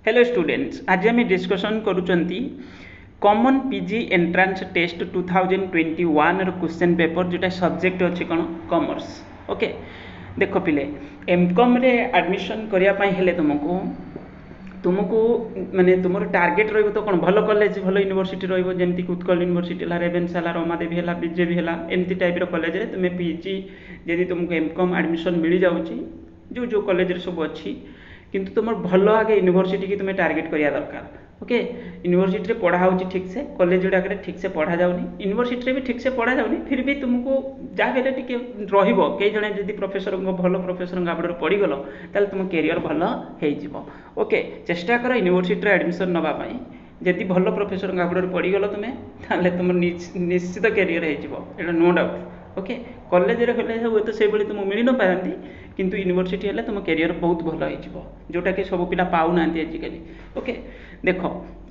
Hello students, आज आम discussion करुँच कॉमन पीजी एंट्रांस टेस्ट 2021 रो क्वेश्चन पेपर जोटा सब्जेक्ट अच्छी कौन कॉमर्स। ओके देख पिले एमकॉम रे एडमिशन करने हेले तुमको तुमको माने तुम टार्गेट रही तो कौन भल कॉलेज भल यूनिवर्सिटी रही उत्कल यूनिवर्सिटी रेवेन्सा रमादेवी है बीजेपी है एमती टाइप कॉलेज रे तुम्हें पीजी जदि तुमको एमकॉम एडमिशन मिल जाऊँगी जो जो कॉलेज सब अच्छी किंतु तुम भल आगे यूनिवर्सिटी की तुम्हें टार्गेट करिया दरकार। ओके यूनिवर्सिटी रे पढ़ा होची ठीक से, कॉलेज गुड़ाक ठीक से पढ़ा जाऊनी, यूनिवर्सिटी भी ठीक से पढ़ा जाऊनी, फिर भी तुमको जहाँ भी टिके रहिबो कई जने जदि प्रोफेसर भल प्रोफेसर आबड़ पढ़ीगल ताल तुम कैरियर भल हो। ओके चेष्टा कर यूनिवर्सिटी एडमिशन नवा पाई, जदि भल प्रोफेसर आबड़ पढ़ीगल तुम्हें ताले तुम निश्चित कैरियर हो नो डाउट। ओके कॉलेज रे हे तो से तुम मिल न पारती किंतु यूनिवर्सिटी है तुम कैरियर बहुत भल हो जोटा कि सब पिला पाऊना आजिकल। ओके देख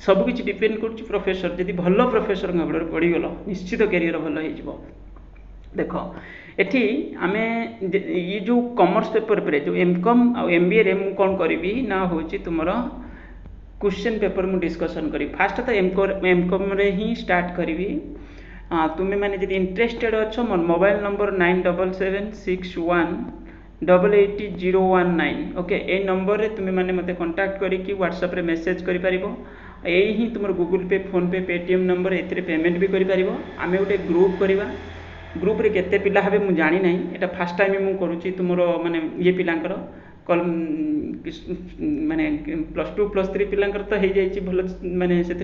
सबकि डिपेंड कर प्रोफेसर जदि भल प्रोफेसर पढ़ीगल निश्चित कैरियर भल हो। देख एठी आम ये जो कॉमर्स पेपर पर जो एमकॉम आ एमबीए रे मु कौन करी ना हूँ तुम क्वेश्चन पेपर मु डिस्कसन करी। फास्ट तो एमकॉम रे ही स्टार्ट करी। तुम्हें मैंने जब इंटरेस्टेड अच्छो मोर मोबाइल नंबर 9776188019। ओके ये नंबर रे तुम्हें मैंने मते कांटेक्ट करी व्हाट्सएप रे मेसेज करि परिबो। यही ही तुम गूगल पे फोन पे पेटीएम नंबर ए पेमेंट भी करि परिबो। आमे गोटे ग्रुप करवा, ग्रुप रे केते पिला हेबे मु जानि नाही, एटा फर्स्ट टाइम मु करूची तुमरो माने ये पिलांकर कल माने +2 +3 पिलांकर तो हो जाइए भल माने से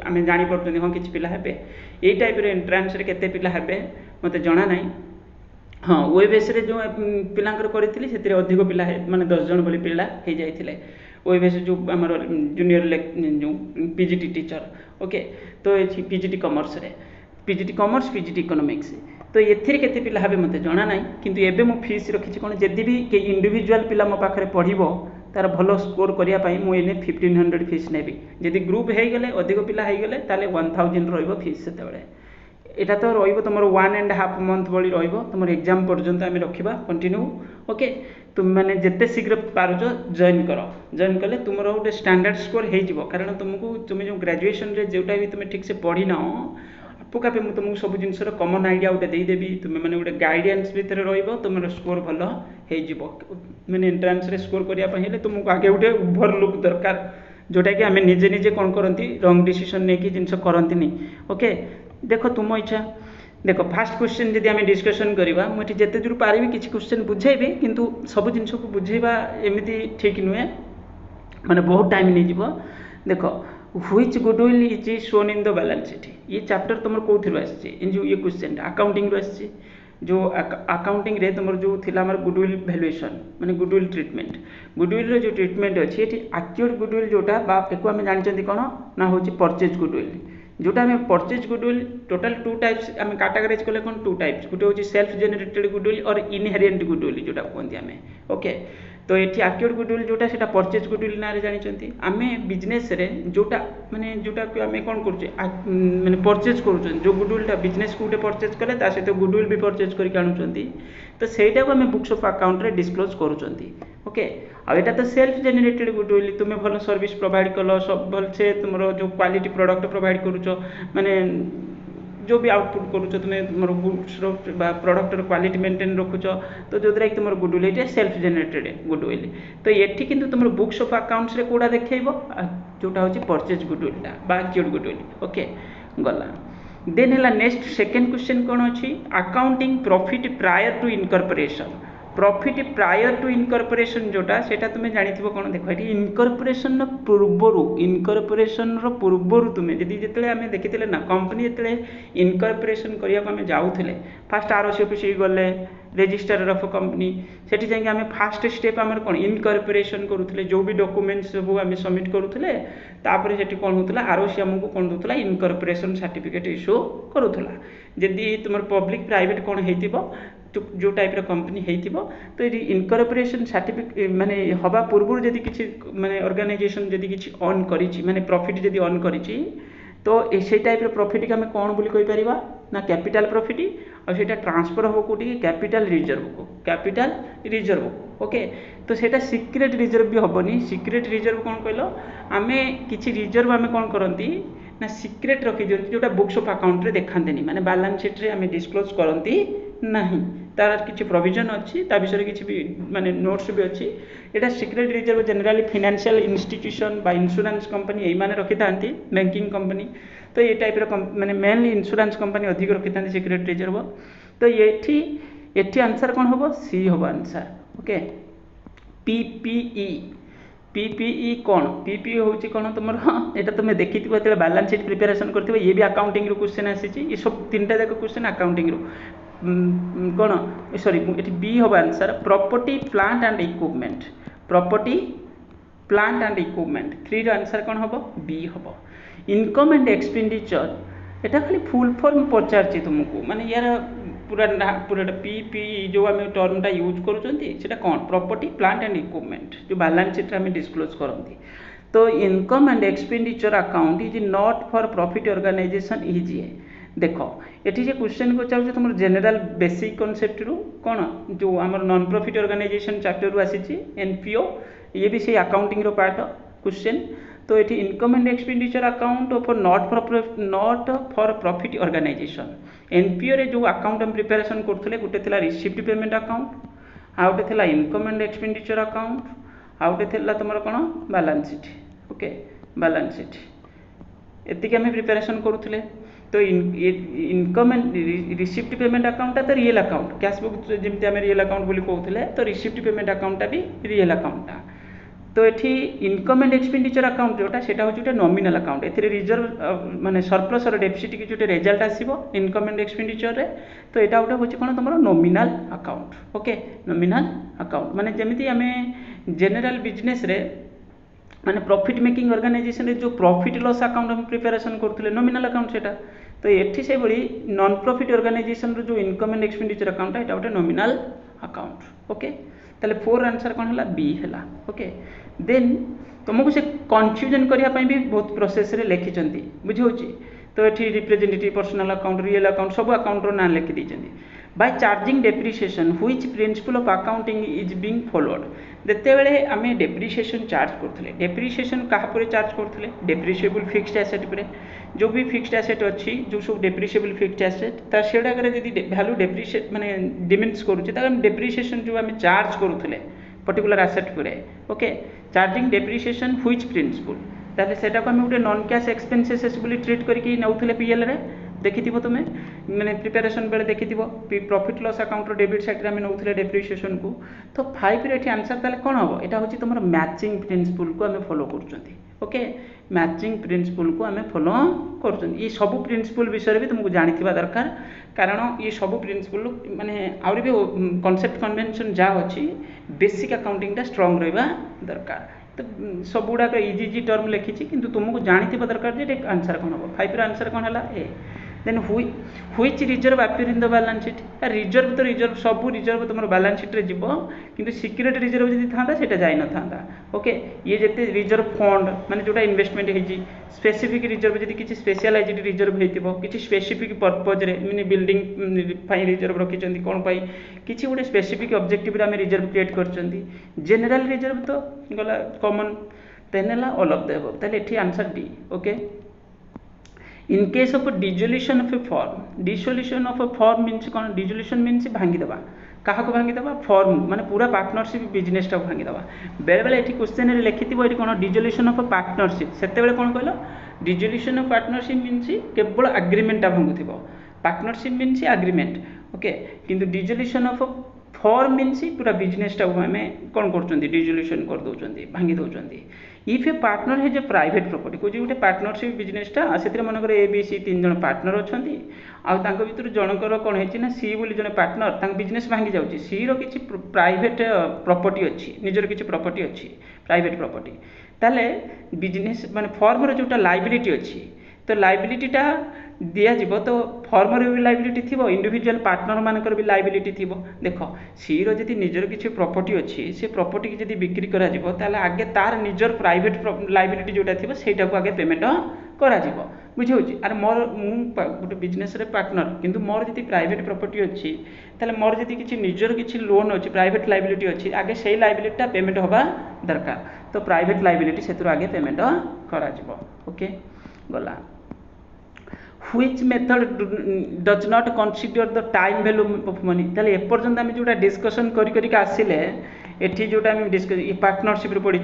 आम जापर हाँ कि पिला हेबे ये टाइप रे एंट्रांस रे केते पिला हेबे मते जना नाही। हाँ ओएबीएस रे जो पिलांकर करी से अधिक पिला माने 10 जन भली पिला हो जाइए ओएबीएस जो आमर जूनियर जो पीजीटी टीचर। ओके तो ये पीजीटी कॉमर्स रे पीजीटी कॉमर्स पीजीटी इकोनॉमिक्स तो ये केते पिला हेबे मते जना नाही किंतु एबे मु फीस रखिछि कोन जदि भी के इंडिविजुअल पिला मो पाखरे पढ़िबो तार भलो स्कोर करिया पई मु एने 1500 फीस नेबी। जदि ग्रुप हे गेले अधिक पिला हे गेले ताले 1000 रहइबो फीस सेते बेले। एटा तो रहइबो तमरो 1.5 मंथ बळी रहइबो तमरो एग्जाम पर्यंत आमे रखिबा कंटिन्यू। ओके तुम माने जेते शीघ्र पारुजो जॉइन करो, जॉइन कले तुमरो गोटे स्टैंडर्ड स्कोर हे जिवो कारण तुमको तुम जो ग्रेजुएशन रे जोटा भी तुम ठीक से पढ़ी ना आपकापे मुझे तुमको सब जिनस कमन आइडिया गोटे देदेवी तुम्हें मैंने गोटे गाइडेंस भितर रम स्कोर भल हो मैंने एंट्रांस रे स्कोर करने तुमको आगे गोटे ओवरलुक दरकार जोटा कि आम निजे निजे कौन करती रंग डिसीजन नहीं कि जिनस करती। ओके देख तुम इच्छा देख फास्ट क्वेश्चन जब आम डिस्कसन करवा मुझे जिते दूर पारि किसी क्वेश्चन बुझेबी किंतु सब जिनस को बुझेबा एमती ठीक नुहे माने बहुत टाइम नहीं जीव। देख which goodwill is shown in the balance sheet ये चैप्टर तुम कौन आसी जो ये क्वेश्चन अकाउंटिंग आसी जो अकाउंटिंग रे तुम जो थिला हमर गुडविल वैल्यूएशन माने गुडविल ट्रीटमेंट गुडविल जो ट्रीटमेंट अच्छी ये एक्चुअल गुडविल जोटा बाको आम जानते कौन ना हूँ परचेज गुडविल जोटा आम परचेज गुडविल टोटाल 2 टाइप्स आम कैटेगराइज कले कौन 2 टाइप्स गोटे हूँ सेल्फ जेनेरेटेड गुडविल और इनहेरिएंट गुडविल जोटा कहते आम। ओके तो ये एक्चुअल गुडविल जोटा सेटा परचेज गुडविल ना जानते आम बिजनेस रे जोटा माने जोटा आम कौन कर माने परचेज कर जो गुडविलटा बिजनेस को गोटे परचेज कले सहित गुडविल भी परचेज करके आणुचंती तो सेटा को आम बुक्स ऑफ अकाउंट रे डिस्क्लोज करूचंती। ओके आ एटा तो सेल्फ जेनेरेटेड गुडविल तुम भल सर्विस प्रोवाइड कल सब भल से तुम जो क्वालिटी प्रोडक्ट प्रोवाइड करूच माने जो भी आउटपुट करूच तुम्हें तुम गुड्स प्रोडक्टर क्वालिटी मेंटेन रखुच तो जो द्वारा कि तुम गुडविल ये सेल्फ जेनेरेटेड गुडविल तो ये किंतु तुम बुक्स ऑफ अकाउंट्स रे कोड़ा देखैबो जोटा होची परचेज गुडविलटा बा एक्चुअल गुडविल। ओके गला देन है नेक्स्ट सेकेंड क्वेश्चन कौन अच्छी accounting profit prior to incorporation profit prior to incorporation जोटा सेटा तुम्हें जानिथिबो कौन देख ये इनकॉर्पोरेशन इनकॉर्पोरेशन पूर्वर तुम्हें जदि जिते आम देखी ना कंपनी जिते इनकॉर्पोरेशन करने को आम जाऊे फास्ट आरसी ऑफिस गले रजिस्टर ऑफ कंपनी सेठी जाके आम फास्ट स्टेप आम कौन इनकॉर्पोरेशन करूले जो भी डॉक्यूमेंट सब आम सबमिट करूले तापर से कौन होता आरसी आमको कौन दूसरा इनकॉर्पोरेशन सर्टिफिकेट इश्यू करूला जदि तुम पब्लिक प्राइवेट कौन हो जो टाइप कंपनी हो तो ये इनकॉर्पोरेशन सर्टिफिकेट माने हवा पूर्व जदि किसी माने ऑर्गेनाइजेशन जदि किसी अर्न करी माने प्रॉफिट जदि अर्न करी तो से टाइप प्रॉफिट के आम कौन बोली कहि परिबा ना कैपिटल प्रॉफिट और सेटा ट्रांसफर हो कोटी कैपिटल रिजर्व को ओके। तो सेटा सीक्रेट रिजर्व भी हेनी। सीक्रेट रिजर्व कौन कहलो आमे किछि रिजर्व आमे कौन करंती ना सीक्रेट रखी दियंती जोटा बुक्स ऑफ अकाउंट रे देखांतेनी माने बैलेंस शीट रे आमे डिस्क्लोज करंती नहीं। तार किछि प्रोविजन अछि ता विषय किछि भी माने नोट्स भी अछि। एटा secret reserve generally financial institution बा इंश्योरेंस कंपनी एई माने रखि थांती बैंकिंग कंपनी। तो ये टाइप रो माने मेनली इंश्योरेंस कंपनी अधिक रखि थांती सीक्रेट रिजर्व। तो एठी आंसर कौन होबो सी होबो आंसर ओके। पीपीई कौन पीपीई होची कौन तुम एटा तुम देखि थो बैलेंस शीट प्रिपरेशन करथिबो ये भी अकाउंटिंग रो क्वेश्चन आसीची। ये सब तीनटा जाक क्वेश्चन अकाउंटिंग रो कौन सॉरी ये बी होबो answer property plant and equipment. Property plant and equipment 3 रो आंसर कौन होबो बी होबो। इनकम एंड एक्सपेंडिचर एटा खाली फुल फॉर्म पचारची तुमको माने यार पूरा पी जो आम टर्मटा यूज करूँ कौन प्रॉपर्टी प्लांट एंड इक्विपमेंट जो बैलेंस शीट आम डिस्क्लोज करती। तो income and expenditure account is not for profit organization is a देखो ये क्वेश्चन पचार तुम जनरल बेसिक कॉन्सेप्ट रू कौन जो आम नॉन प्रॉफिट ऑर्गेनाइजेशन चैप्टर रू आसी एनपीओ ये भी से अकाउंटिंग रो पार्ट क्वेश्चन। तो ये income and expenditure account for not for profit organization NPO रे जो अकाउंट हम प्रिपरेशन करते गोटे थिला रिसीप्ट पेमेंट अकाउंट आ गोटे थिला इनकम एंड एक्सपेंडिचर अकाउंट आ गोटे थिला तुमर कोन balance sheet okay. Balance sheet एतिक आम प्रिपरेशन करूले। तो इनकम एंड रिसीप्ट पेमेंट अकाउंटा तो रियल अकाउंट कैश बुक जमी आम रियल अकाउंट बोली कहते तो रिसीप्ट पेमेंट अकाउंटा भी रियल अकाउंटा। तो ये इनकम एंड एक्सपेंडिचर अकाउंट जोटा सेटा होची गोटे नॉमिनल अकाउंट एथिरे रिजर्व माने सरप्लस और डेफिसिट की जोटे रिजल्ट आसीबो इनकम एंड एक्सपेंडिचर रे। तो एटा गोटे होची कोन तमरो nominal account okay. Nominal account माने जेमिति आमे जनरल बिजनेस रे माने प्रॉफिट मेकिंग ऑर्गेनाइजेशन रे जो प्रॉफिट लॉस अकाउंट हम प्रिपरेशन करथले नॉमिनल अकाउंट सेटा। तो एठी से बड़ी नॉन प्रॉफिट ऑर्गेनाइजेशन रो जो इनकम एंड एक्सपेंडिचर अकाउंट एटा गोटे नॉमिनल अकाउंट ओके। ताले 4 आंसर कौन है बी है ओके। देन तुमको से कन्फ्यूजन करने भी बहुत प्रोसेस रे लिखिं बुझे। तो ये representative personal account real account सब अकाउंट रो ना लिखि देइछन्ती। By charging depreciation which principle of accounting is being followed देते बेले आमे डेप्रिसिएशन चार्ज करथले। डेप्रिसिएशन कहा पर चार्ज करथले डेप्रिसिएबल फिक्स्ड एसेट पर जो भी फिक्स्ड एसेट अच्छी जो सब डेप्रिसिएबल फिक्स्ड एसेट तार सेडा करे यदि वैल्यू डेप्रिसिएट माने डिमिनिश करूचे तार डेप्रिसिएशन जो आमे चार्ज करूथले पर्टिकुलर एसेट पर okay. Charging depreciation which principle ताले सेटा को आमे गोटे नॉन कैश एक्सपेंसेस बोली ट्रीट करके नउथले पीएल रे देखि तुम्हें मैंने प्रिपेरेशन बेले देखि प्रॉफिट लॉस अकाउंट रो डेबिट साइड रे आमे नउथले डेप्रिसिएशन को। तो 5 रे एठी आंसर ताले कोन हो एटा होची तमरो मैचिंग प्रिंसिपल को आमे फॉलो करचंती ओके। मैचिंग प्रिंसिपल को आमे फॉलो करचंती। ये सब प्रिंसिपल विषय भी तुमको जानिथिबा दरकार कारण ये सब प्रिंसिपल माने आउरी भी कांसेप्ट कन्वेंशन जा अछि बेसिक अकाउंटिंग टा स्ट्रांग रहबा दरकार। तो सब गुड़ाक इजी इजी टर्म लिखी किंतु तुमको जानिथिबा दरकार जे आंसर कोन हो। 5 रो आंसर कोन हला ए। Then which reserve appear in the balance sheet reserve तो रिजर्व सब रिजर्व तुम बैलेंस शीट रे जीवो किंतु सीक्रेट रिजर्व जदि थांदा सेटा जाय न थांदा ओके। ये जते रिजर्व फंड माने जोटा इन्वेस्टमेंट हेजी स्पेसिफिक रिजर्व जदि किछि स्पेशलाइज्ड रिजर्व हेतिबो किछि स्पेसिफिक पर्पज रे माने बिल्डिंग फाइ रिजर्व रखिचंदी कोन पाई किछि गोटे स्पेसिफिक ऑब्जेक्टिव रे हम रिजर्व क्रिएट करचंदी। जनरल रिजर्व तो गला कॉमन तेनेला ऑल ऑफ द अबव ताले एठी answer D okay. In case of dissolution of a firm dissolution of a firm means कौन डिसोल्यूशन मीन्स भांगीदेवा क्या भांगीदेवा फॉर्म माने पूरा पार्टनरशिप बिजनेस टाक भांगीदेवा। बेले बेले ये क्वेश्चन रे लिखिथिबो ये कौन डिसोल्यूशन ऑफ पार्टनरशिप सेते बेले कौन कहलो डिसोल्यूशन ऑफ पार्टनरशिप मीन्स केवल एग्रीमेंट भांगुथिबो पार्टनरशिप मीन्स एग्रीमेंट ओके। किंतु डिसोल्यूशन ऑफ फॉर्म मीन्स पूरा बिजनेस टाक आमे कौन करचंदी डिसोल्यूशन कर दोचंदी भांगी दोचंदी। इफ ए पार्टनर है जो प्राइवेट प्रॉपर्टी को गोटे पार्टनरशिप बिजनेसटा से मनकर ए बी सी 3 जन पार्टनर अच्छा भर जनकर कौन है सी बोली जन पार्टनर बिजनेस भांगी जाऊँगी सी रो किसी प्राइवेट प्रॉपर्टी अच्छी निजर किसी प्रॉपर्टी अच्छी प्राइवेट प्रॉपर्टी ताले बिजनेस माने फर्म रो जोटा लाइबिलिटी अच्छी तो लाइबिलिटीटा दिज्व तो फर्मर भी लाइबिलिटी थी इंडिविजुअल पार्टनर मानकर भी लाइबिलिटी थी। देख सी री निजर किसी प्रॉपर्टी अच्छी से प्रॉपर्टी की जब बिक्री करा आगे तार निजर प्राइवेट लाइबिलिटी जोटा थी से आगे पेमेंट करा बुझे अरे मोर गोटे बिजनेस पार्टनर किंतु मोर जी प्राइवेट प्रॉपर्टी अच्छी ताले मोर जी किसी निजर किसी लोन अच्छी प्राइवेट लाइबिलिटी अच्छी आगे से लाइबिलिटी पेमेंट होगा दरकार तो प्राइवेट लाइबिलिटी से आगे पेमेंट करा ओके गला which method does not consider the time value of money ताले एपर्यंत आम जोटा डिस्कसन करी आसिले एठी जोटा आम डिस्कस पार्टनरशिप रे पड़ी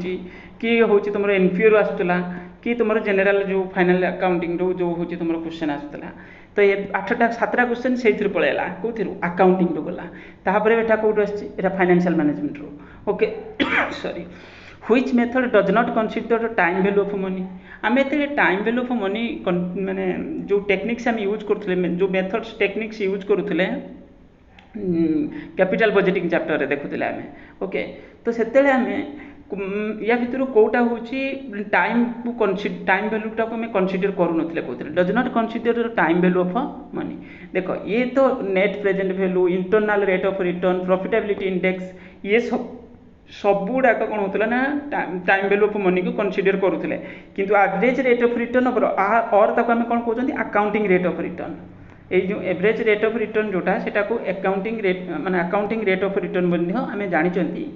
कि हूँ तुम एनपीओ रु आसला कि तुम जनरल जो फाइनाल अकाउंटिंग जो हूँ तुम क्वेश्चन आसला तो ये 8टा 7टा क्वेश्चन से पलैला कौन अकाउंटिंग रू गला तापर एटा कौट आसा फाइनेंशियल मैनेजमेंट रू okay sorry which method does not consider the time value of money आम ये टाइम वैल्यू ऑफ मनी माने जो टेक्निक्स आम यूज करुले जो मेथड्स टेक्निक्स यूज करुले कैपिटल बजेटिंग चैप्टर रे देखुले आम ओके तो सेते आम या भितर कौटा हूँ टाइम को टाइम वैल्यूटा को आम कनसीडर करूनଥିଲେ कहते does not consider time value of money देख ये तो net present value internal rate of return profitability index ये सब गुड़ाक कौन होता ना टाइम वैल्यू ऑफ मनी को कनसीडर करुले किंतु एवरेज रेट ऑफ रिटर्न और ताको आम कौन कहते अकाउंटिंग रेट ऑफ रिटर्न ये जो एवरेज रेट ऑफ रिटर्न जोटा सेटा को अकाउंटिंग रेट माने अकाउंटिंग रेट ऑफ रिटर्न आम जानी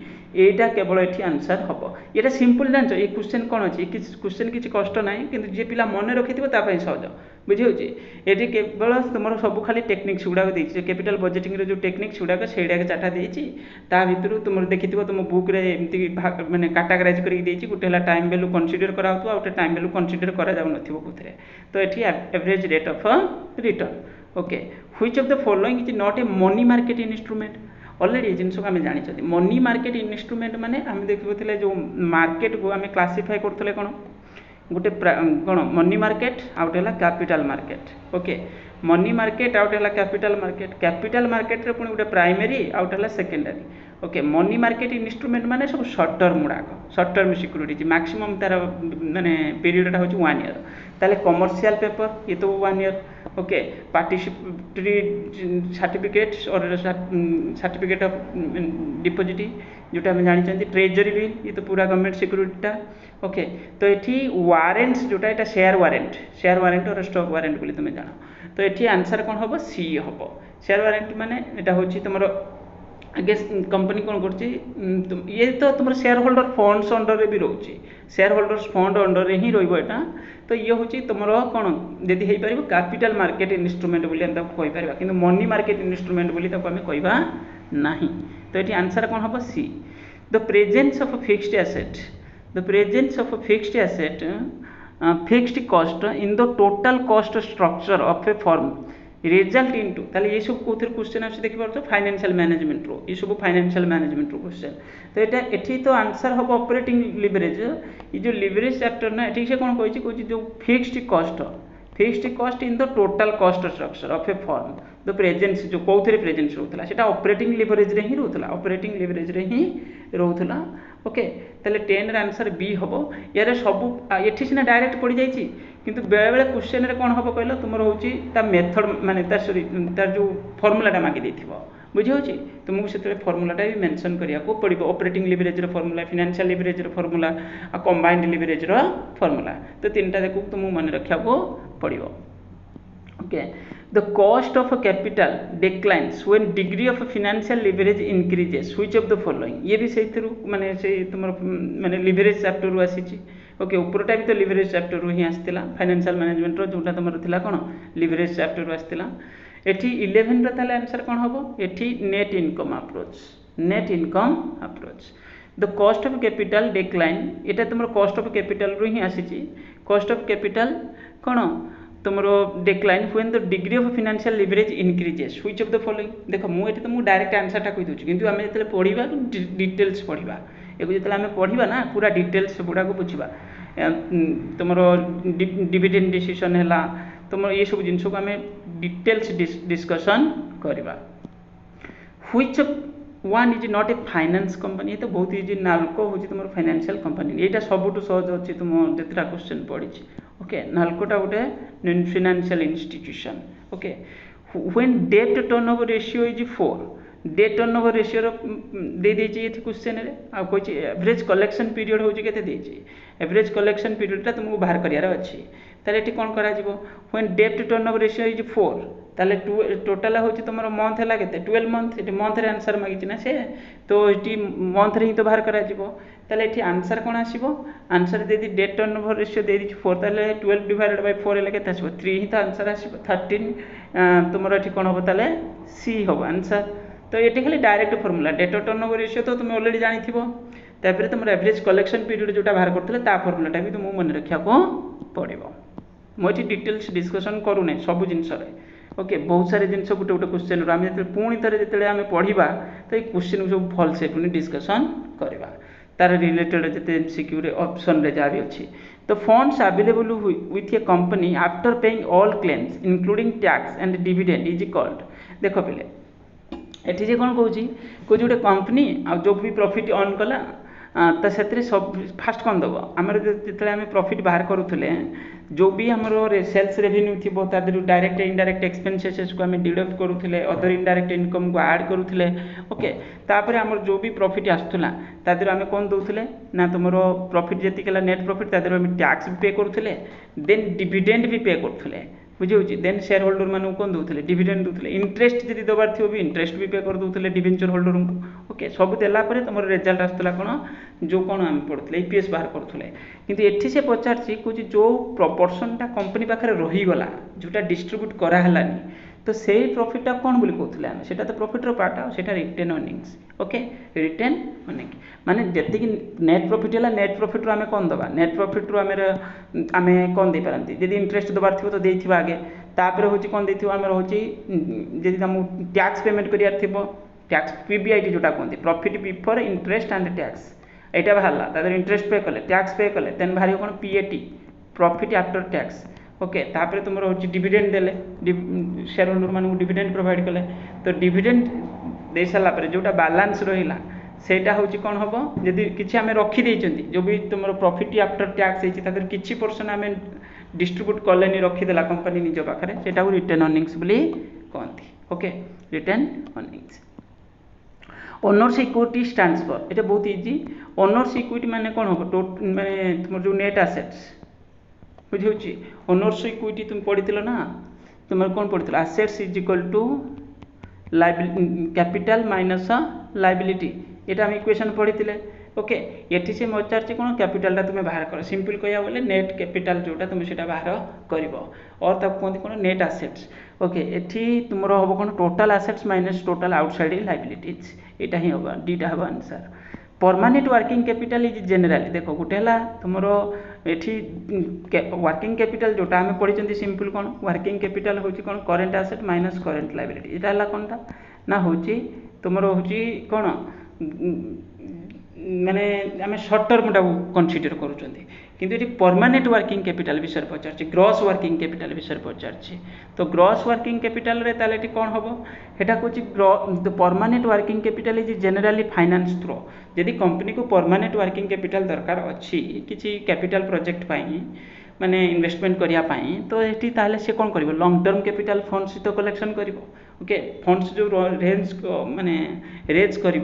एटा केवल ये आंसर हम ये सिंपल जान ये क्वेश्चन कौन अच्छी क्वेश्चन किसी कष्ट ना कि जी पिला मन रखि सहज बुझे ये केवल तुम सब खाली टेक्निक्स गुड़ाक देखिए कैपिटल बजेटिंग जो टेक्निक्स गुड़ाक से 4टा देती भितर तुम देखि तुम बुक रे एमती माने काटागराइज करके गोटे टाइम वैल्यू कनसीडर करा गोटे टाइम वैल्यू कनसीडर करा कौन तो ये average rate of return okay which of the following is not a money market instrument already ये जिनस आम जानी मनी मार्केट इंस्ट्रूमेंट माने आम देखुले जो मार्केट को आम क्लासीफाई करुले कौन गोटे कौन मनी मार्केट आउटे capital market okay money market आउटे कैपिटल मार्केट रे पुणी गोटे प्राइमरी आउटे secondary okay money market instrument माने सब शॉर्ट टर्म गुड़ाक शॉर्ट टर्म सिक्यूरिटी मैक्सिमम तार माने पीरियडटा हूँ 1 ईयर ताले कमर्शियल पेपर ये तो 1 ईयर ओके पार्टिसिपेटरी सर्टिफिकेट्स और सर्टिफिकेट ऑफ डिपोजिट जोटा आम जानी ट्रेजरी बिल ये तो पूरा गवर्नमेंट सिक्यूरिटीटा ओके तो ये वारेंट्स जोटा यहाँ शेयर वारेंट और स्टॉक वारेंट बोली तुम जान तो ये आंसर कौन हम सी हम शेयर वारेंट माने यहाँ हूँ तुम आगे कंपनी कौन कर ये तो तुम शेयर होल्डर फंड्स अंडर भी रोचे शेयर होल्डर्स फंड अंडर ही रहा तो ये हूँ तुम कौन जदि हो पार कैपिटल मार्केट इंस्ट्रूमेंट बोली कहीपर कि मनी मार्केट इंस्ट्रूमेंट बोली आम कहवा ना तो ये आंसर कौन हम see the presence of fixed asset the presence of a fixed asset fixed cost in the total cost structure of a firm result into ताले ये सब कोथर क्वेश्चन आछे देखि परछो फाइनेंशियल मैनेजमेंट रो ये सब फाइनेंशियल मैनेजमेंट रो क्वेश्चन तो एटा एठी तो आंसर हम ऑपरेटिंग लिवरेज ये जो लिवरेज चैप्टर ना एठी से कोन कहछि कहछि जो fixed cost in the total cost structure of A firm the presence जो कौथरे प्रेजेंस रोथला सेटा ऑपरेटिंग लिवरेज रे ही रोथला ऑपरेटिंग लिवरेज रे ही रोथला ओके ताले 10 रे आंसर बी हम यार सब एठी सिना डायरेक्ट पड़ जाइछि किंतु बेले बेले क्वेश्चन रे कोन हबो कहलो तुमर होछि ता मेथड माने ता सॉरी तार जो फार्मूलाटा मागी देथिबो बुझी होछि तुमको से फार्मूलाटा भी मेंशन करिया को पड़िबो ऑपरेटिंग लिवरेज रो फार्मूला फाइनेंशियल लिवरेज रो फार्मूला आ कंबाइंड लिवरेज रो फार्मूला तो तीनटा देखो तुमको मन रखिया को पड़िबो okay the cost of a capital declines when degree of financial leverage increases which of the following ये भी सही थ्रू माने से तुमर माने लिवरेज चैप्टर रु आसीची ओके ऊपरटा भी तो लिवरेज चैप्टर रु ही आस्तिला फाइनेंशियल मैनेजमेंट रो जोटा तुमर थिला कोन लिवरेज चैप्टर रु आस्तिला एठी 11 रो ताले आंसर कोन हबो एठी net income approach the cost of capital decline एटा तुमर कॉस्ट ऑफ कैपिटल रु ही आसीची कॉस्ट ऑफ कैपिटल कोन तुमरो decline when the degree of financial leverage increases which of the following देखो मु एठी तुमको डायरेक्ट आंसरटा कहि दोछि किंतु आमे जतले पढिबा डिटेल्स पढिबा एगो जतले आमे पढिबा ना पूरा डिटेल्स बुडा को बुझिबा तुमरो डिविडेंड डिसीजन हैला तुमरो ये सब जिंस को आमे डिटेल्स डिस्कशन करबा which one is not A finance company तो बहुत इजी नाल्को हूँ तुम फाइनेंशियल कंपनी यहाँ सबुठ सहज अच्छी तुम जितना क्वेश्चन पड़ी ओके नाल्कोटा गोटे financial institution okay when debt turnover ratio is 4 debt turnover ratio दे देछि एथि क्वेश्चन रे आ कोछि एवरेज कलेक्शन पीरियड होछि केते देछि एवरेज कलेक्शन पीरियडटा तुमको बाहर करियार अछि ताले एठी कोन करा जिवो when debt to turnover ratio is 4 ताले टोटल होछि तुमरो मंथ हला केते 12 मंथ एठी मंथ रे आंसर मागिछि ना से तो एठी मंथ रे ही तो बाहर करा जिवो ताले एठी आंसर कोन आसीबो आंसर देदी डेट टर्नओवर रेशियो दे दिछि 4 ताले 12 डिवाइडेड बाय 4 हेले केते आसीबो 3 ही तो आंसर आसीबो 13 तुमरो एठी कोन होबो ताले सी होबो आंसर तो ये खाली direct formula debt turnover ratio तो तुम ऑलरेडी जानी थी तापर तुम एवरेज कलेक्शन पीरियड जोटा बाहर करते ता फॉर्मूलाटा भी तुमको मन रखा पड़ो मुझे डिटेल्स डिस्कसन करूने सब जिनस ओके बहुत सारे जिन गोटे गोटे क्वेश्चन आम जो पुणी थे जो आम पढ़ा तो ये क्वेश्चन सब भल से पुणी डिस्कसन करवा तार रिलेटेड जिते एमसीक्यू रे ऑप्शन रे जहाँ भी अच्छी तो funds available with A company after paying all claims including tax and dividend is called देख पे एठी जे कौन कहूँ कौच गोटे कंपनी आ जो भी प्रॉफिट अर्न कला तो से सब फास्ट कौन दब आम जो आम प्रॉफिट बाहर करूँ जो भी आम सेल्स रेवेन्यू थी तादर डायरेक्ट इनडायरेक्ट एक्सपेंसेस को आम डिडक्ट करूँ अदर इनडायरेक्ट इनकम को ऐड करूँ ओके तापर आम जो भी प्रॉफिट आसूला तादर आम कौन दौले ना तुम प्रॉफिट जी नेट प्रॉफिट तादर आम टैक्स भी पे करूँ देन डिविडेंड भी पे करूँ बुझे देन शेयर होल्डर मानू कौन दौले डिविडेंड दौले इंटरेस्ट जब दबार थी भी इंटरेस्ट भी पे कर दौले डिवेंचर होल्डर को ओके सब देलापर तुम रिजल्ट आसला कौन जो कौन आम पढ़ुले ईपीएस बाहर करूँ किंतु एठी से पचार कौच जो प्रपोर्शनटा कंपनी पाखे रहीगला जोटा डिस्ट्रीब्यूट करालानी तो से प्रॉफिटा कौन बोली कहते हैं सेटा तो प्रॉफिटर पार्ट आटा retain earnings okay retain earning माने जी नेट प्रॉफिट है नेट प्रॉफिट आम कौन दबा नेट प्रॉफिट आम कौन दे पारती जब इंटरेस्ट दबार थी तो देवा आगे तापर हूँ कौन दे आम हूँ जी टैक्स पेमेंट करार थी टैक्स पीबीआईटी जोटा कहते profit before interest and tax यहाँ बाहर तादर इंटरेस्ट पे कले टैक्स पे कले देन बाहर कौन PAT profit after tax okay तापर तुम हूँ डिविडेंड देले शेयर होल्डर मानू डिविडेंड प्रोवाइड कले तो डिविडेंड दे सारापर जोटा बालांस रहा सेटा हूँ कौन हम जदि किसी आम रखी जो भी तुम प्रॉफिट आफ्टर टैक्स होती किसी पर्सन आम डिस्ट्रीब्यूट कले रखीदेला कंपनी निज पाखे से रिटेन अर्निंग्स कहती okay retained earnings owners equity stands for ये बहुत इजी ओनर्स इक्विटी माने कौन हम माने तुम जो नेट एसेट्स बुझे ओनर्स इक्विटी तुम पढ़ी ना तुम कौन पढ़ी assets is equal to capital minus liability ये आम इक्वेशन पढ़ी ओके ये से पचार कौन कैपिटालटा तुम्हें बाहर कर सिंपल कह बोले नेट कैपिटाल जोटा तुम से बाहर कर और तक कहते कौन नेट एसेट्स ओके एठी तुम हम कौन total assets minus total outside liabilities यहाँ ही हम दीटा हम answer permanent working capital is generally देख गोटे है तुम ये वर्किंग कैपिटल जोटा आम पढ़ी सिंपल कौन वर्किंग कैपिटल हूँ कौन current asset minus current liability यहाँ है कौनटा ना हूँ तुम हूँ कौन माने आम सर्ट टर्मटा कनसीडर करूँ परमानेंट वर्किंग कैपिटल विषय पचार ग्रॉस वर्किंग कैपिटल विषय पचार तो ग्रॉस वर्किंग कैपिटल रे ताले कौन हम हेटा कहूँ permanent working capital is generally finance through यदि कंपनी को परमानेंट वर्किंग कैपिटल दरकार अच्छी किसी कैपिटल प्रोजेक्ट माने इन्वेस्टमेंट करने तो ये ताले से कौन कर लॉन्ग टर्म कैपिटल फंड्स तो कलेक्शन कर ओके फंड्स जो रेंज माने रेज कर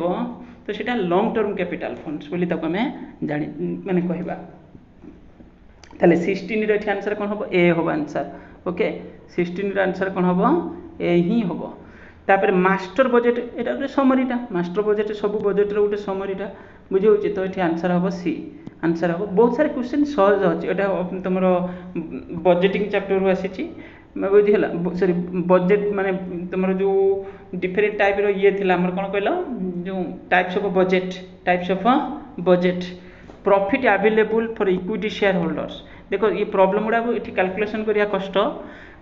तो सीटा लॉन्ग टर्म कैपिटल फंड्स बोली आम जानी माने कहवा ताले 16 रे आंसर कौन हम ए हम आंसर ओके 16 रे आंसर कौन हम ए ही हम तापर मास्टर बजेट एटा गोटे समरीटा मास्टर बजेट सब बजेट रो गोटे समरीटा बुझे तो ये आंसर हम सी आंसर हम बहुत सारे क्वेश्चन सहज अच्छे यहाँ तुम बजेटिंग चैप्टर रू आसी बुझीगला सॉरी बजेट माने तुम जो डिफरेंट टाइप रो ये थिला हमर कोन कहलो जो types of budget profit available for equity share holders देखो ये प्रॉब्लम गुड़ा को ये कैलकुलेशन करिया कष्ट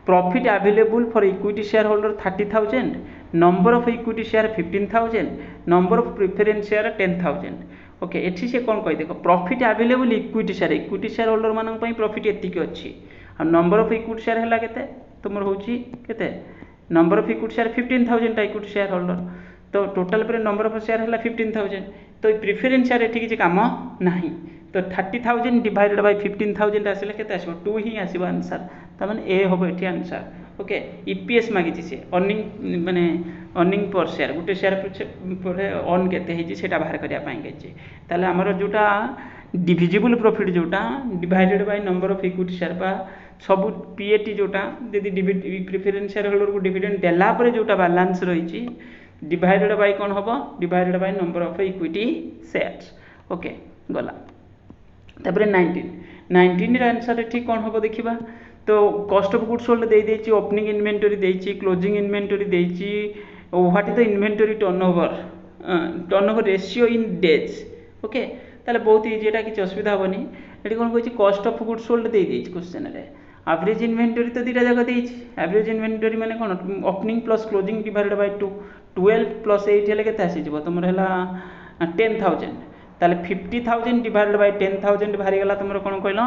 profit available for equity share holder 30,000 number of equity share 15,000 number of preference share 10,000 okay एठी से कौन कह देख profit available equity share holder मान प्रॉफिट एतिक अच्छी आ नंबर ऑफ इक्विटी शेयर है केते तुम हूँ केते number of equity share 15,000 equity share holder तो टोटल पर नंबर ऑफ शेयर है 15,000 तो प्रिफरेंस शेयर ये किसी काम ना तो 30,000 डिवाइडेड बाय 15,000 आसिले केते आसबो 2 ही आसबो आंसर तमन ए होबो एठी आंसर ओके ईपीएस मागिଛି से अर्निंग माने अर्निंग पर शेयर गोटे शेयर पर अर्न केते ହେଇଛି सेटा बाहर करिया पाई गछि ताले हमर जोटा डिविजिबल प्रॉफिट जोटा divided by number of equity share बा सब पीएटी जोटा यदि प्रेफरेंस शेयर होल्डर को डिविडेंड देला पर जोटा बैलेंस रही डिवाइडेड बाय कौन हम divided by number of equity shares okay गला तापर 19 आंसर एठी कौन हम देखिबा तो कॉस्ट ऑफ गुड्स सोल्ड दे देछि ओपनिंग इन्वेंटरी देछि क्लोजिंग इन्वेंटरी देछि what is the inventory turnover ratio in days okay ताले बहुत इजी एटा किछ असुविधा होनी एठी कोन कहछि कॉस्ट ऑफ गुड्स सोल्ड दे देछि क्वेश्चन रे एवरेज इन्वेंटरी तो दीटा जगह देछि एवरेज इन्वेंटरी माने कोन opening plus closing divided by 2 12 plus 8 हेले केते आसी जबो तुमर हला 10000 ताले 50000 डिवाइडेड बाय 10000 भारी गला तुमर कोन कहलो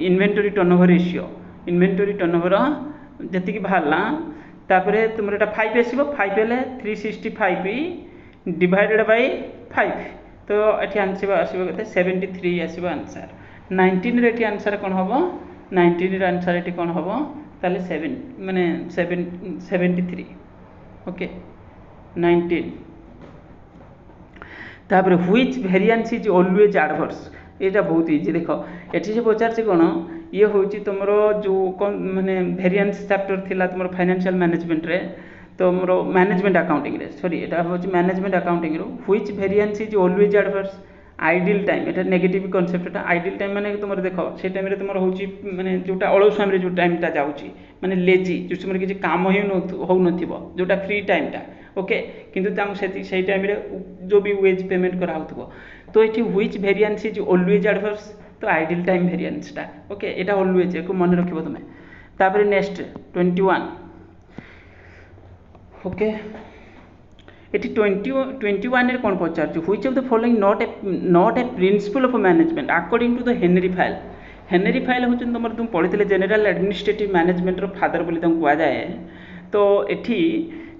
inventory turnover ratio inventory turnover जति कि भाला तापरे तुमर एटा 5 आसीबो 5 हेले 365 डिवाइडेड बाय 5 तो एठी आंसर आसीबो केते 73 आसीबो आंसर 19 रे एठी आंसर कोन होबो 19 रे आंसर एठी कोन होबो ताले 7 माने 73 ओके 19 तापर which variance is always adverse एटा बहुत इजी देखो एठी से पचार से कोन ये होची तुमरो जो माने वेरिएंस चैप्टर थिला तुमरो फाइनेंशियल मैनेजमेंट रे तो मोर मैनेजमेंट अकाउंटिंग रे सॉरी एटा होची मैनेजमेंट अकाउंटिंग रो which variance is always adverse ideal time एटा नेगेटिव कांसेप्ट एटा आइडियल टाइम माने तुमर देखो से टाइम रे तुमर होची माने जोटा अलसुआम रे जो टाइम ता जाउची माने लेजी जो समय किछि काम ही हो नथिबो जोटा फ्री टाइम ता ओके किंतु ताम से टाइम रे जो भी वेज पेमेंट करा होतबो तो एठी which variance is always adverse तो आइडियल टाइम वेरिएंस ता ओके एटा ऑलवेज को मन रखिबो तुमे तापर नेक्स्ट 21 ओके एटी 21 रे कोन पचार which of the following not a principle of management according to the Henry Fayol होचन तुम तुम पढ़िथिले जनरल एडमिनिस्ट्रेटिव मैनेजमेंट रो फादर बोली तुम कुआ जाए तो एठी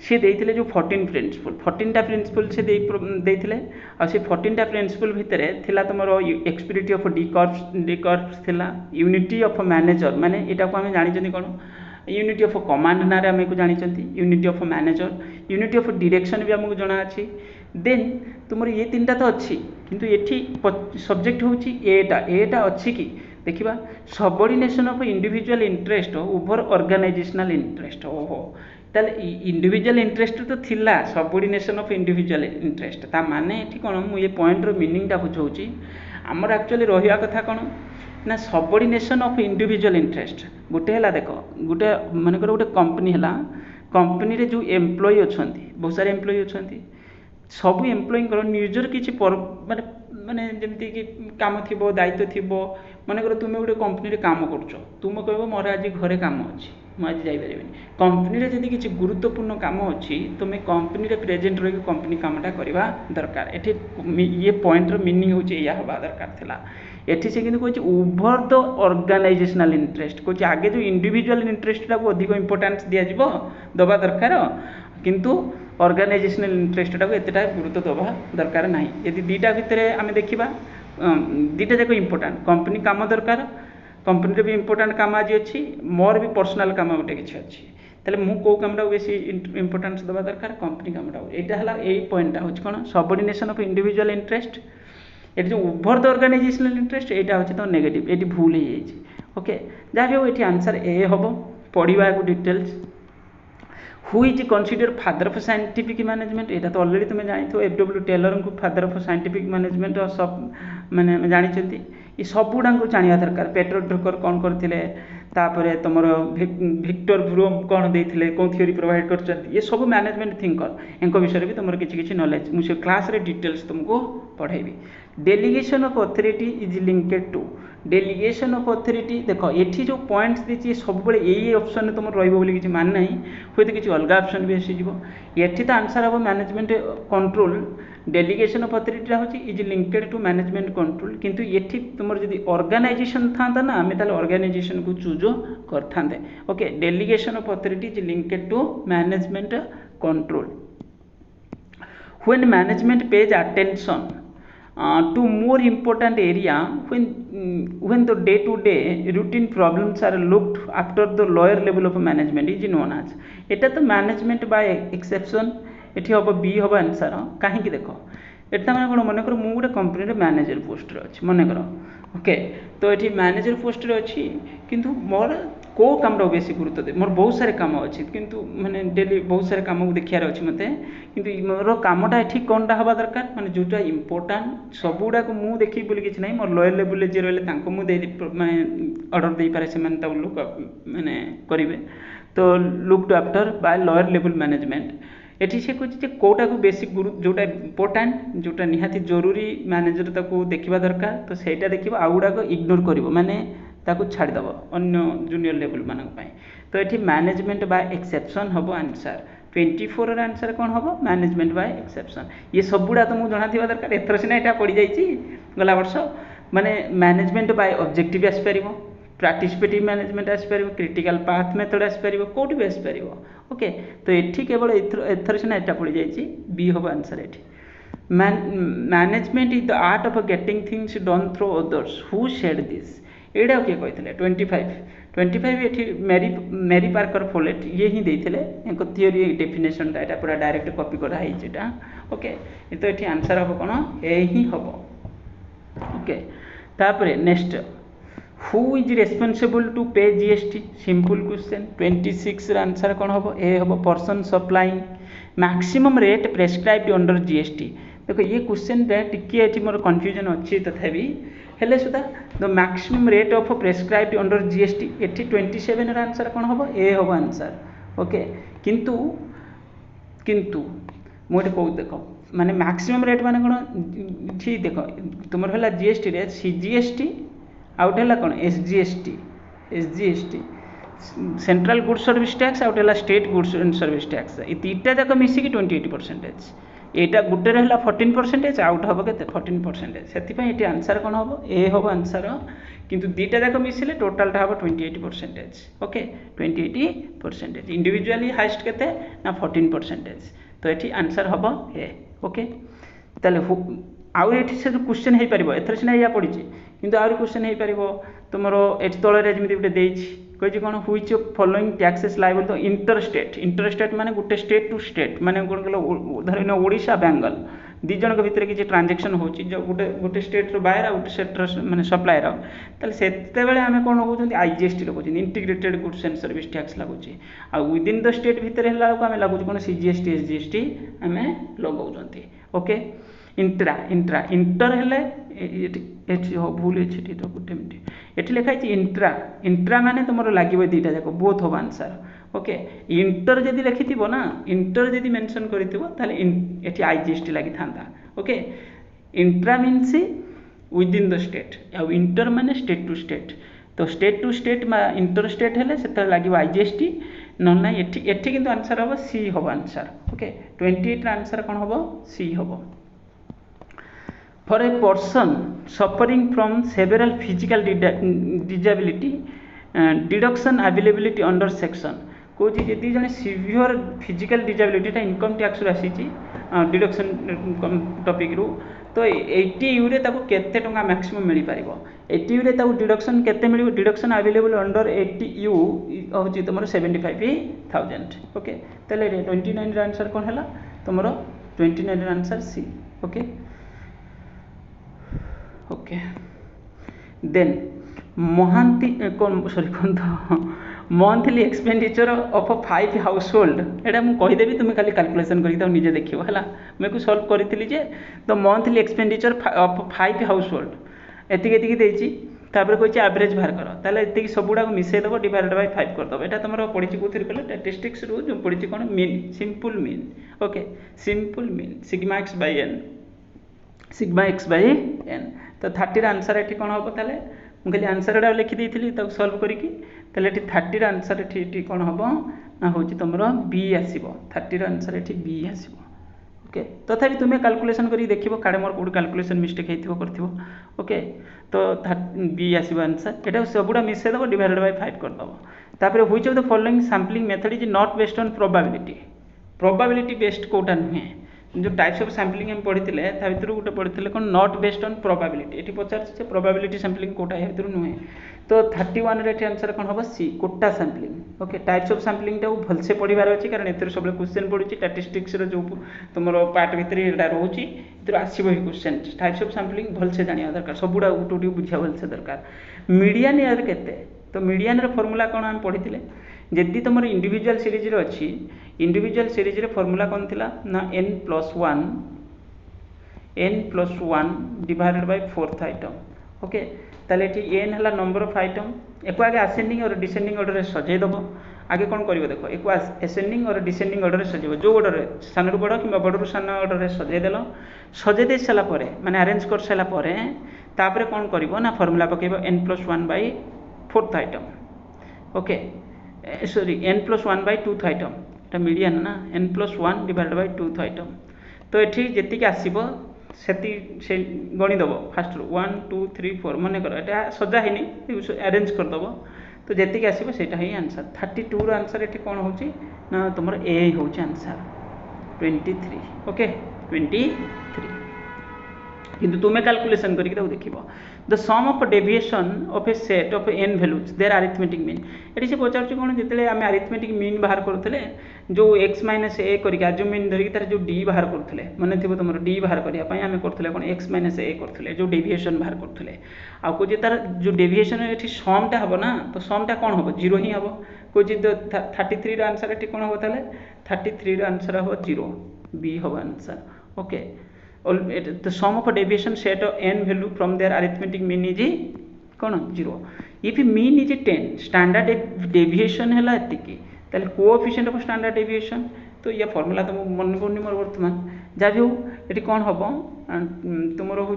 से देइथिले जो 14 टा प्रिंसिपल से देइथिले आ से 14 टा प्रिंसिपल भितरे थिला तुमरो एक्सपीरिटी ऑफ डी कॉर्प्स थिला यूनिटी ऑफ मैनेजर माने एटा को हम जानि जनी कोन यूनिटी ऑफ कमांड ना रे हम को जानि चंती unity of manager unity of direction भी हमको जाना अछि देन तुमर ये तीनटा तो अछि किंतु एठी सब्जेक्ट होछि एटा अछि कि देखिबा subordination of individual interest over organizational interest ओहो ताले इंडिविजुअल इंटरेस्ट तो थिला सबऑर्डिनेशन ऑफ इंडिविजुअल इंटरेस्ट ता माने एठी कोन मु ये पॉइंट रो मीनिंग ता बुझौची हमर एक्चुअली रहिया कथा कोन ना सबऑर्डिनेशन ऑफ इंडिविजुअल इंटरेस्ट गोटे हला देखो गोटे माने कर गोटे कंपनी हला कंपनी रे जो एम्प्लॉय अछंती बहुत सारे एम्प्लॉय अछंती सब एम्प्लॉय कर निजर किछि माने माने जेमति कि काम थिबो दायित्व थिबो माने कर तुमे गोटे कंपनी रे काम करछो तुम कहबो मोर आज घरे काम अछि म आज जाई परिबेनी कंपनी रे जदि किछि गुरुत्वपूर्ण काम अछि तुमे कंपनी रे प्रेजेंट रहि कंपनी कामटा करबा दरकार एठी ये पॉइंट रो मीनिंग होछि या होबा दरकार थिला एठी से किंतु कहछि ओवर द ऑर्गेनाइजेशनल इंटरेस्ट कहछि आगे जो इंडिविजुअल इंटरेस्ट टा को अधिक इंपोर्टेंस दिया जिवो दबा दरकार किंतु ऑर्गेनाइजेशनल इंटरेस्ट टा को एतेटा गुरुत्व दबा दरकार नाही यदि दीटा भितरे आमे देखिबा दीटा जाको इंपोर्टेंट कंपनी काम दरकार कंपनी रे भी इंपोर्टेंट काम आज अछि मोर भी पर्सनल काम गोटे किछ अछि ताले मु को कामटा बेसी इंपोर्टेंस दबा दरकार कंपनी कामटा एटा हला एई पॉइंट टा होछि कोन सबऑर्डिनेशन ऑफ इंडिविजुअल इंटरेस्ट एटी जो ओवर द ऑर्गेनाइजेशनल इंटरेस्ट एटा होछि तो नेगेटिव एटी भूल हे जाइछि ओके जा भी हो एटी आंसर ए हबो पढिबा को details who is consider father of scientific management एटा तो ऑलरेडी तुम जानि तो एफडब्ल्यू टेलर को फादर ऑफ साइंटिफिक मैनेजमेंट और सब माने जानि चंती ये सब गुडा को जानिया दरकार पेट्रो ड्रकर कोन करथिले तापरे तमरो विक्टर ब्रूम कोन देथिले कोन थ्योरी प्रोवाइड करचंती ये सब मैनेजमेंट थिंकर एंको विषय भी तुमरो किछि किछि नॉलेज मु से क्लास रे डिटेल्स तुमको पढाइबी delegation of authority is linked to delegation of authority देखो एठी जो पॉइंट्स दिछि सब बळे एई ऑप्शन तुम रहइबो बोली किछि मान नाही होय तो किछि अलगा ऑप्शन भी आसी जिवो एठी तो आंसर हबो management control delegation of authority होछि is linked to management control किंतु एठी तुमर जदी ऑर्गेनाइजेशन थांता ना हमें ताले ऑर्गेनाइजेशन को चूज करथांते okay delegation of authority is linked to management control when management pays attention to more important area when the day to day routine problems are looked after the lower level of management is known as এটা তো management by exception এটি হব B হব answer কাহিঁকি দেখ এটা মানে কোন মনে কর মু গোটে কম্পানির ম্যানেজর পোস্টরে ଅଛି মনে কর ओके तो ये मैनेजर पोस्ट रे अच्छी किंतु मोर को काम बेसी गुरुत्व दे मोर बहुत सारे काम अच्छी किंतु माने डेली बहुत सारे काम को देखियार अच्छी मते किंतु मोर कामटा ठीक कौनटा हवा दरकार माने जोटा इंपोर्टेंट सबुडा को मु देखि बोली किछ नहीं मोर लोअर लेवल जे रहले तांको मु दे माने ऑर्डर दे पारे से माने ता लोक माने करिवे तो looked after by lower level management eighty से कुछ जे कोटा को बेसिक गुरु जोटा इंपोर्टेंट जोटा निहाती जरूरी मैनेजर ताको देखिबा दरकार तो सेटा देखिबा आउडा को इग्नोर करिवो माने ताको छाड़ी दबो अन्य जूनियर लेवल मानक पय तो एटी मैनेजमेंट बाय एक्सेप्शन हबो आंसर 24 र आंसर कोन हबो मैनेजमेंट बाय एक्सेप्शन ये सबुडा तो मु जणा दिबा दरकार एथर सिना एटा पड़ी जाईची गला वर्ष माने मैनेजमेंट बाय ऑब्जेक्टिव आस परिबो पार्टिसिपेटिव मैनेजमेंट आसपार क्रिटिकल पाथ मेथड आसपार कौटी भी आसपार ओके तो ये केवल एथर सीना यहाँ पड़ जाए बी हम आंसर ये management is the art of getting things done through others who said this एटा किए कहते 25 ये मेरी पार्कर फोलेट ये ही देते थियोरी डेफिनेशन टा पूरा डायरेक्ट कॉपी कराई ओके तो ये आंसर हम कौन ए ही हम ओके तापर next who is responsible to pay GST simple question 26 र आंसर कौन हम ए हम person supplying maximum rate prescribed under GST देखो ये क्वेश्चन टिके मोर कन्फ्यूजन अच्छी तथापि हेले सुधा the maximum rate of prescribed under GST एटी 27 र आंसर कौन हम ए हम आंसर ओके किंतु किंतु मोटे कौ देख माने मैक्सिमम रेट माने कौन ठीक देख तुम है जीएसटी रे सीजीएसटी आउट है कौन SGST central goods service tax आउट है state goods and service tax ये तीटा जाक मिसिकी 28% यहाँ गोटे रहा 14% आउट हम के 14% से ये आंसर कौन हम ए हम आंसर किंतु दीटा जाक मिसिले टोटालटा हम 28% ओके 28% इंडिविजुअली हाइस्ट केते ना 14% तो ये आंसर हम ए ओके ताले आउ ये से क्वेश्चन हो पार एथर सीना या पड़ी किंतु आउरी क्वेश्चन हो पार तुम ये तले जमी गोटे कही कौन हुईच फॉलोइंग टैक्सेस लाइबल तो इंटरस्टेट माने गोटे स्टेट टू स्टेट माने कौन कह धर ओडिशा बेंगल दी जन भितर किसी ट्रांजेक्शन हो गोटे गोटे स्टेट बायर गोटे स्टेट माने सप्लायर ताले सेते बेले आमे कौन कहउछन आईजीएसटी लगुच integrated goods and service tax लगुच आ विदिन द स्टेट भितर है आमे लगुच कौन सीजीएसटी एसजीएसटी आमे लगाउछंती ओके इंट्रा इंट्रा इंटर हेले भूल है तो गोटे मिनट ये लिखाई इंट्रा इंट्रा माने तुम लगे दीटा जाक बोथ हम आंसर ओके इंटर जदि लिखि ना इंटर जदि मेंशन कर ये आईजीएसटी लगी था okay intra means within the state आ इंटर माने state to state inter state हेले से लगे आईजीएसटी ना ये किंतु आंसर हम सी हम आंसर ओके 28 आंसर कौन हम सी हम For a person suffering from several physical disability, deduction availability under section कौन जी जन severe physical disability income tax आसी डिडक्शन टॉपिक रू तो 80 यू रे ताको केते टंका मैक्सिमम मिल पार 80 यू रे ताको डिडक्शन केते मिल डिडक्शन अवेलेबल अंडर 80 यू होची तुम 75,000 ओके तले 29 आंसर कौन है तुम 29 answer C okay okay then Mohanty कौन सॉरी कौन तो monthly expenditure of 5 household एटा मु कहीदेवी तुम्हें खाली कैलकुलेशन करके निजे देखियो है मैं सॉल्व करी जे तो monthly expenditure of 5 household एतिकी देछि तापर कोइ एवरेज बाहर कर ताले एतिकी सबुडा को मिसै दबो डिवाइडेड बाय 5 कर दबो एटा तमरो पडिछि कोथि कहले स्टैटिस्टिक्स रू जो पडिछि कोन mean simple mean okay simple mean sigma x by n तो 30 आंसर ये कौन हम ताले मुझे आंसर गुड़ा लिखी देती सॉल्व करके 30 आंसर ये कौन हम ना हूँ तुम बी आसो 30 आंसर ये बी आसो ओके तथापि तुम्हें कैलकुलेशन कर देख काड़े मोर कौट कैलकुलेशन मिस्टेक होती ओके तो बी आसो आंसर यहाँ सबुड़ा मिसई दब डिवाइडेड बाय 5 करदब तापर which of the following sampling method is not based on probability based quota नुहे जो टाइप्स ऑफ सैम्पलिंग हम पढ़ी भर गोटे पढ़ी कौन नॉट बेस्ड ऑन प्रोबेबिलिटी ये पचार प्रोबेबिलिटी सैम्पलिंग कौटा या भर नुहे तो 31 रे आंसर कौन हम C quota sampling okay types of sampling टाक भलसे पढ़ार अच्छी कारण ए सब क्वेश्चन पड़ी स्टैटिस्टिक्स जो तुम पार्ट भितर यहाँ रोचे ये आसो ही क्वेश्चन टाइप्स ऑफ सैम्पलिंग भलसे जाना दरकार सबुड़ा गोटे बुझा भलसे दरकार मीडियन यार केते तो मीडियन फॉर्मूला कौन आम पढ़ी जदि तुम इंडिविजुअल सीरीज अच्छी इंडिविजुअल सीरीज फॉर्मूला कौन थी ना n+1 divided by 4th item okay ताले ये n है नंबर ऑफ आइटम एक आगे असेंडिंग और डिसेंडिंग ऑर्डर में सजेदेव आगे कौन कर देख एक असेंडिंग और डिसेंडिंग ऑर्डर में सजेब जो ऑर्डर सान रू बड़ कि बड़ रू सान ऑर्डर में सजेदेल सजेदे सारापर माने अरेंज कर सारापर तापर कौन कर ना फॉर्मूला पकेब n+1 by 4th item okay sorry n+1 by 2th item এটা मीडियन ना n+1 divided by 2th item तो ये जी आसो से गणीदेव फास्ट 1 2 3 4 मन कर ये सजा है अरेंज करदेव तो जी आसो से ही आंसर 32 आंसर ये कौन हो तुम ए हूँ आंसर 23 ओके 23 किंतु तुम्हें कैलकुलेशन करके देख the sum of deviation of a set of n values there arithmetic mean ये से पचार कौन जिते आम अरिथमेटिक मीन बाहर करुले जो x माइनस ए करके आर्जुमेंट धरिकी तार जो डी बाहर करुले मन थी तुम डी बाहर करने आम करुले कौन x माइनस ए करुले जो डेविएशन बाहर करुले आउ कौच तार जो डेविएशन ये समटा हम ना तो समटा कौन हम 0 ही हम कौच 33 आंसर ये कौन हम 33 आंसर हम 0 बी हम answer okay the sum of a deviation set of n value from their arithmetic mean is कौन 0 if mean is 10 standard deviation है एतिकी ताले कोएफिशिएंट ऑफ स्टैंडर्ड डेविएशन तो ये फॉर्मूला तो मन पड़नी मोर वर्तमान जहाँ भी हो ये कौन हम तुम हूँ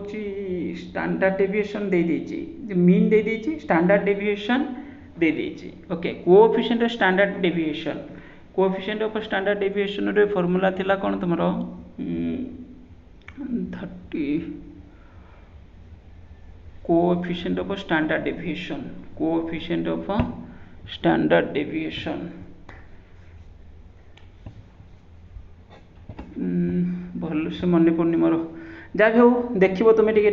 स्टैंडर्ड डेविएशन दे देची मीन दे देची स्टैंडर्ड डेविएशन दे देची okay coefficient of standard deviation coefficient of standard deviation रे फॉर्मूला थिला कौन तुम 30 coefficient of a standard deviation coefficient of a standard deviation भल से मन पड़नी मोर जहाँ भी हो देखो तुम टे है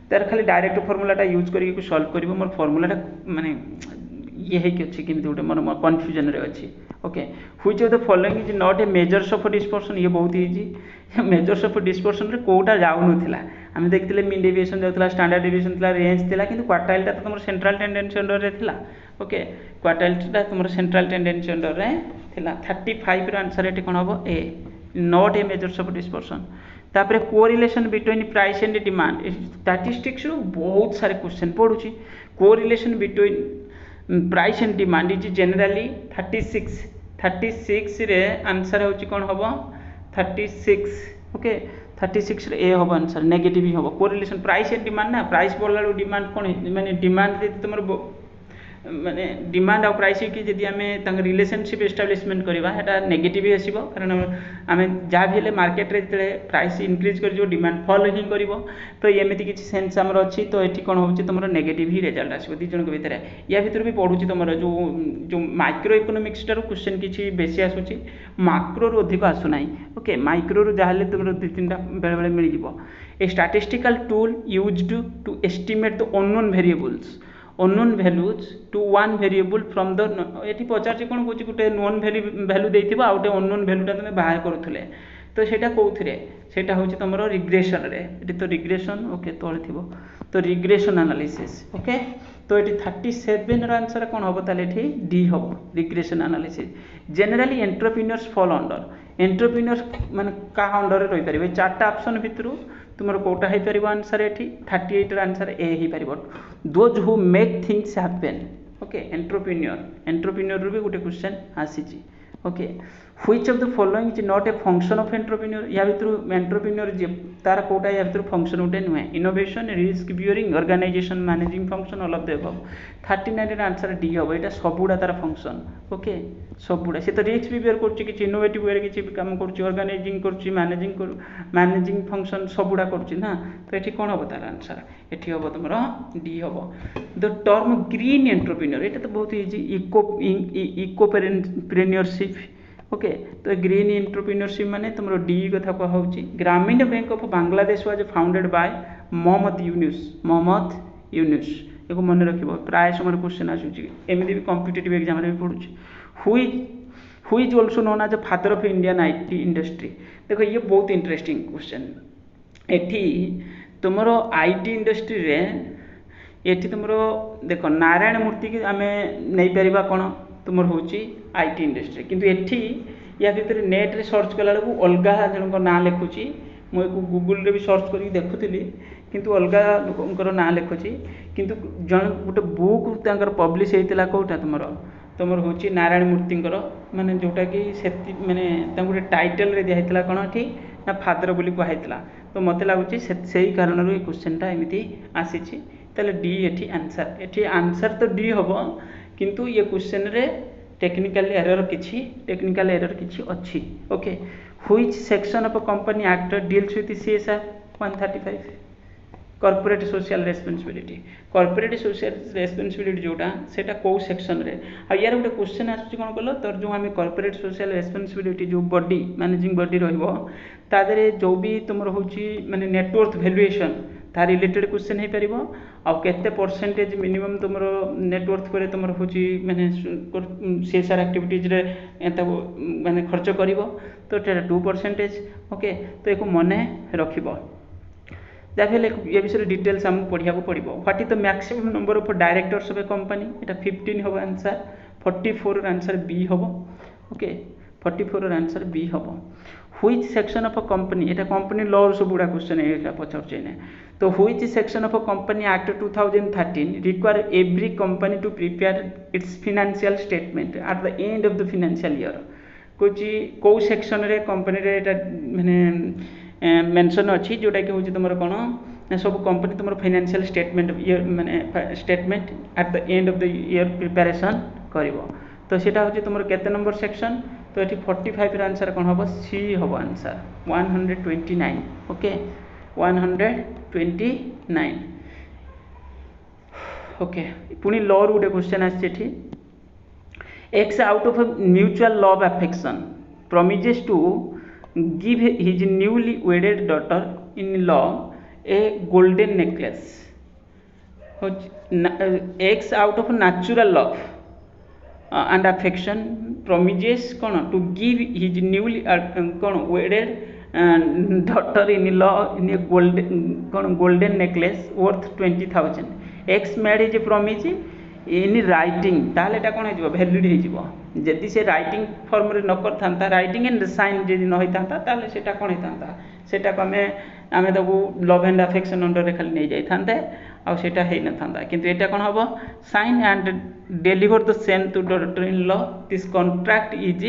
तार खाली डायरेक्ट फॉर्मूलाटा यूज करके सॉल्व कर मोर फॉर्मूलाटा माने ये है कि अच्छी केमी गोटे मोर कन्फ्यूजन रे अच्छी okay which of the following is not a measures of dispersion ये बहुत इजी मेजर्स ऑफ डिस्पर्सन रे कोटा जाऊन आम देखते मीन डेविएशन जाऊला स्टैंडर्ड डेविएशन था रेंज था कि क्वार्टाइल तो तुम सेंट्रल टेंडेंसी अंडर रे थिला ओके क्वार्टाइल तुम सेंट्रल टेंडेंसी अंडर रे थिला 35 रो आंसर ये कौन हम A not a measures of dispersion तापर correlation between price and demand statistics बहुत सारे क्वेश्चन पड़ुची correlation between price and demand is generally 36 रे आंसर होची कौन हम 36 ओके 36 रे ए हम आंसर नेगेटिव ही हम कोरिलेशन प्राइस एंड डिमांड ना प्राइस बढ़ला डिमांड कौन माने डिमांड तुम माने डिमांड और प्राइस की जदि आम रिलेशनशिप एस्टाब्लिशमेंट करवा है नेगेटिव ही आसो कारण आम जहाँ भी मार्केट रे प्राइस इनक्रीज कर डिमांड फॉल ही कर तो एमती किसी सेन्स आमर अच्छी तो ये कौन हो तुम नेगेटिव ही रिजल्ट आसो दी जन भितर या भर भी पढ़ुची तुम जो माइक्रो इकोनोमिक्स टार क्वेश्चन किसी बेसी आसूँ माक्रो रू अधिक आसुना ओके माइक्रो रू जहाँ तुम 2-3टा बेले बेले मिल a statistical tool used to estimate the unknown variables unknown values to one variable from the ये पचार कौन कौन गोटे नोन वैल्यू देथिबा आ गोटे अननोन वैल्यूटा तुम बाहर करुले तो सेटा कौथिरे सेटा होची तुम रिग्रेशन रे ये तो रिग्रेशन ओके तले थिबो तो रिग्रेशन एनालिसिस ओके तो ये 37 रो आंसर कौन हम ताले ये डी हम regression analysis generally entrepreneurs fall under entrepreneurs माने का अंडर रही पारे चार्टा ऑप्शन भितर तुम कौटा हो पार आंसर ये 38 आंसर ए हो पार those who make things happen okay entrepreneur भी गोटे क्वेश्चन आसी okay which of the following is not a function of entrepreneur या भर एंटरप्रेन्योर जी तार कौटा या भर फंक्शन गोटे नुहे innovation risk bearing organization managing function all of the above 39 answer D हम यहाँ सबुड़ा तार फंक्शन ओके सबुड़ा से तो रिस्क भी बियर कर इनोवेटिव वे किसी काम कर ऑर्गेनाइजिंग कर मैनेजिंग फंक्शन सबुड़ा करना तो ये कौन हम तार आंसर ये हम तुम डी हम द टर्म ग्रीन एंटरप्रेन्योर ये तो बहुत इजी इकोप्रेन्योरशिप ओके तो ग्रीन एंटरप्रेन्योरशिप माने तुम डी कथा कहुची Grameen bank of Bangladesh was founded by Muhammad Yunus एक मन रखिबो प्राय समय क्वेश्चन आसुची एमदी भी कॉम्पिटिटिव एग्जाम रे भी पढुची who is also known as father of Indian IT industry देखो ये बहुत इंटरेस्टिंग क्वेश्चन एठी तुमरो आईटी इंडस्ट्री रे एठी तुमरो देखो नारायण मूर्ति की आमे नै परिबा कोन तुमर होची आईटी इंडस्ट्री किंतु एठी या भितर नेट रे सर्च कला को अलगा जनक ना लिखुची मु गूगल रे भी सर्च करी देखुतली किंतु अलगा लोकंकर ना लिखुची किंतु जन गोटे बुक तांकर पब्लिश हेतिला कोटा तुमर होची नारायण मूर्तिंकर माने जोटा कि सेति माने तां गोटे टाइटल रे दिया हेतिला कोन एठी ना फादर बोली कहैतिला तो मते लागुची सेही कारण रो ए क्वेश्चन टा एमिति आसीची तले डी एठी आंसर तो डी होबो किंतु ये क्वेश्चन रे टेक्निकल एरर किछि अछि okay which section of company act deals with CSR 135 corporate social responsibility जोटा सेटा को सेक्शन रे आ यार गोटे क्वेश्चन आछी कोन कहलो तर जो हम कॉर्पोरेट सोशल रेस्पॉन्सिबिलिटी जो बॉडी मैनेजिंग बॉडी रहइबो तादरे जो भी तुमर होची माने नेटवर्थ वैल्यूएशन ता रिलेटेड क्वेश्चन हे परिबो आ केते परसेंटेज मिनिमम तुमरो नेटवर्थ करे तुमर होची माने सीएसआर एक्टिविटीज रे एता माने खर्च करिवो तो 2% ओके तो एको मने रखिबो जाफेले ये विषय डिटेल्स हम पढ़िया को पड़िबो what is the maximum number of directors of a company एटा 15 होबो आंसर 44 आंसर बी होबो ओके 44 आंसर बी होबो which section of a company एटा कंपनी लॉ सब बुडा क्वेश्चन एटा पछरचे ने तो which section of a company act 2013 require every company to prepare its financial statement at the end of the financial year को section रे कंपनी रे एटा माने मेंशन अच्छी जोटा कि हूँ तुम कौन सब कंपनी तुम फाइनेंशियल स्टेटमेंट ईयर माने statement at the end of the year preparation करिवो तो सेटा हूँ तुम केते नंबर सेक्शन तो ये 45 आंसर कौन हम सी हम आंसर 129 ओके 129 ओके पुणी लॉ रू गोटे क्वेश्चन आछि x out of mutual love affection promises to give his newly wedded daughter in law a golden necklace X out of natural love and affection promises kon to give his newly wedded daughter in law in a golden necklace worth 20,000 X made his promise in writing ताले एटा कोन हेजिबो valid हेजिबो जदि से writing form रे न करथांता writing and sign जदि न होइथांता ताले सेटा कोन हेतांता सेटा को आमे दबु लव एंड अफेक्शन अंडर रे खाली नै जाइथांते आ सेटा हेइ नथांता किंतु एटा कोन हबो sign and deliver the same to daughter in law this contract is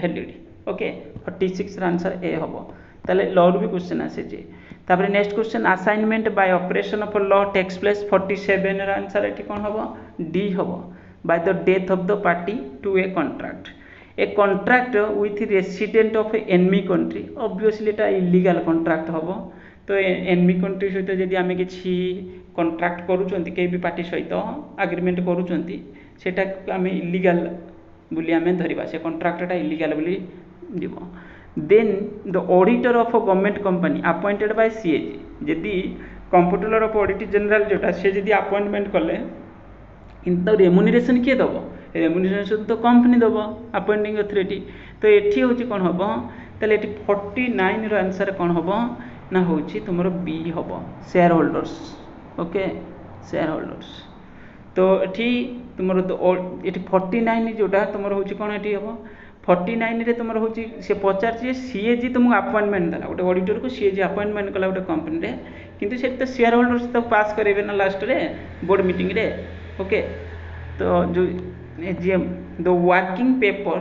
valid okay 46 रा आंसर ए हबो ताले लॉ रू भी क्वेश्चन आसे जे तापर next question assignment by operation of law takes place 47 रा आंसर एठी कोन हबो डी हबो by the death of the party to a contract with resident of enemy country obviously एटा इलीगल कॉन्ट्रैक्ट हबो तो एनिमी कंट्री सहित जदि आमे किछि कॉन्ट्रैक्ट करूचंती के भी पार्टी सहित एग्रीमेंट करूचंती सेटा आमे इलीगल बुली आमे धरिबा से कॉन्ट्रैक्टटा इलीगल बुली दिबो then the auditor of a government company appointed by CAG जदि कंप्यूटर ऑफ ऑडिटर जनरल जोटा से जदि अपॉइंटमेंट कले किंतु रेम्यूनरेशन किए दबो रेम्यूनरेशन तो कंपनी दबो अपॉइंटिंग अथॉरिटी तो एठी होची कोन हबो तले एठी 49 रो आंसर कोन हबो ना होची तुमरो बी हबो share holders okay share holders तो एठी तुमरो तो एठी 49 जोटा तुमरो होची कोन एठी हबो 49 रे तुमर होची से पचार जे सीएजी तुमको अपॉइंटमेंट देला गोटे ऑडिटर को सीएजी अपॉइंटमेंट कला गोटे कंपनी रे किंतु से तो शेयर होल्डर्स तो पास करेबे ना लास्ट रे बोर्ड मीटिंग रे ओके तो जो AGM the working paper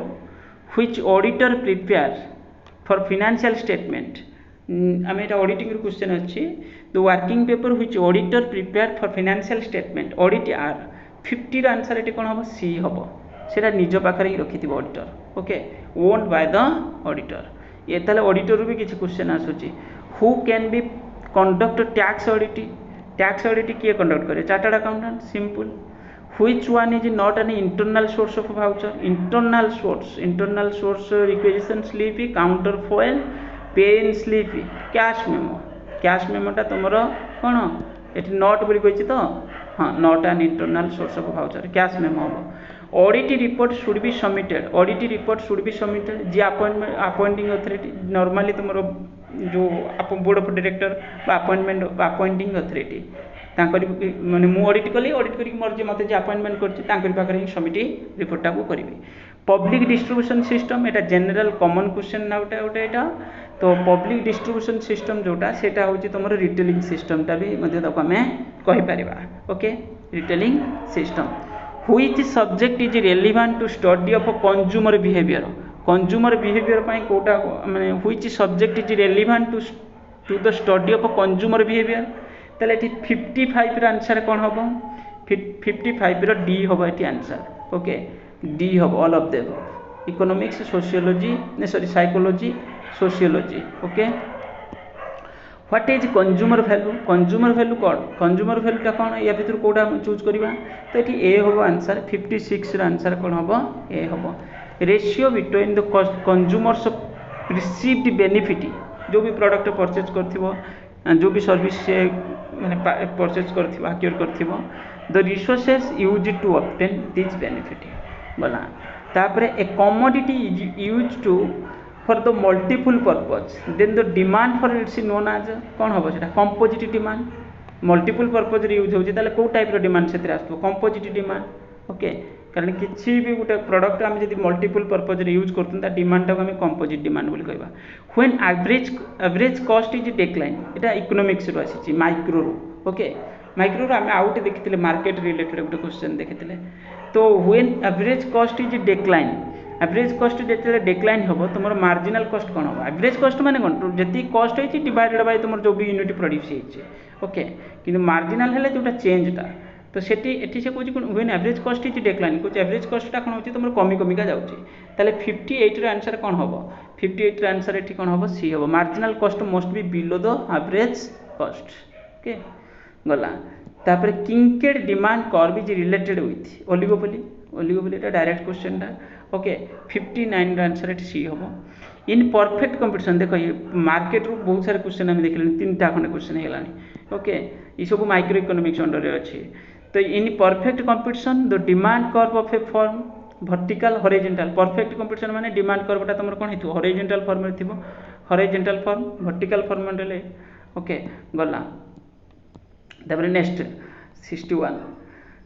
which auditor prepare for financial statement आमे एटा ऑडिटिंग रो क्वेश्चन अछि the working paper which auditor prepare for financial statement audit are 50 रा आंसर एटी कोन हबो सी हबो सेटा निज पाखरे ही रखिथिबो auditor okay owned by the auditor ये ताले ऑडिटर भी किछि क्वेश्चन आसुची who can be conduct tax audit किए कंडक्ट करे chartered accountant simple which one is not an internal source of voucher? Internal source requisition slip, counterfoil, pay-in slip, cash memo टा तुमर कौन ये नॉट बोली कही तो हाँ not an internal source of voucher cash memo हम audit report should be submitted जी अपॉइंटिंग अथॉरिटी नॉर्मली तुम जो board of director appointing authority माने मु ऑडिट कली ऑडिट करी मोर जे मते जे अपॉइंटमेंट करछि तांकर पाखरे ही सबमिट रिपोर्ट टाको करिवे पब्लिक डिस्ट्रीब्यूशन सिस्टम एटा जनरल कॉमन क्वेश्चन ना उठे एटा तो पब्लिक डिस्ट्रीब्यूशन सिस्टम जोटा सेटा होछि तमरो रिटेलिंग सिस्टम टा भी मध्ये तक हमें कहि परिबा okay retailing system which subject is relevant to study of consumer behaviour पई कोटा माने which subject is relevant to the study of consumer behaviour ताले 55 ର आंसर कोन हबो 55 ର डी हबो एटी आंसर ओके डी हबो all of them economics sociology ने sorry psychology sociology okay what is consumer value कोन कंज्यूमर वैल्यू टा कोन या भीतर कोडा चूज करबा तो एटी ए हबो आंसर 56 ର आंसर कोन हबो ए हबो ratio between the consumers received benefit जो भी प्रोडक्ट परचेज करथिबो जो भी सर्विस से मैंने परचेज कर the resources use to obtain this benefit गला तापर a commodity is use to for the multiple purpose then the demand for its known as कौन हम से composite demand multiple purpose use होता है कौ टाइप डिमांड से आसो कंपोजिट डिमांड ओके कारण किसी भी गोटे प्रोडक्ट आम जब मल्टीपल पर्पज यूज करता डिमांड टाक आम कंपोजिट डिमांड बोली कहवा when average cost is decline Etah economics रो आसी माइक्रो रो ओके माइक्रो रो आम आउट देखिले मार्केट रिलेटेड गोटे क्वेश्चन देखिले तो when average cost is decline average cost जो डिक्लाइन हम तुम मार्जिनाल कॉस्ट कौन हम एवरेज कॉस्ट माने कौन जी कॉस्ट होती डिवाइडेड बाय तुम जो भी यूनिट प्रोड्यूस ओके कि मार्जिनाल है जोटा चेंजटा तो सेठी एठी से कहूँ कौन when average cost is decline कहूँ एवरेज कॉस्टा कौन होती तुम कमिका जाऊँगी ताले 58 ର आंसर कौन हम 58 ର आंसर एठी कौन हम सी हम marginal cost must be below the average cost okay गला तापर kinked demand curve is related with oligopoly एटा डायरेक्ट क्वेश्चन टा ओके 59 ର आंसर एठी सी हम इन परफेक्ट कंपटीशन देखो ये मार्केट रू बहुत सारे क्वेश्चन आम देखिले 3टा खंडे क्वेश्चन है ओके ये सब माइक्रो इकोनॉमिक्स अंडर अच्छे तो in perfect competition the demand curve of A firm vertical horizontal perfect competition माने डिमांड कर्वटा तुम कौन हो हॉरिजॉन्टल फॉर्म रे थिबो हॉरिजॉन्टल फॉर्म वर्टिकल फॉर्म रे ओके गला तापर next 61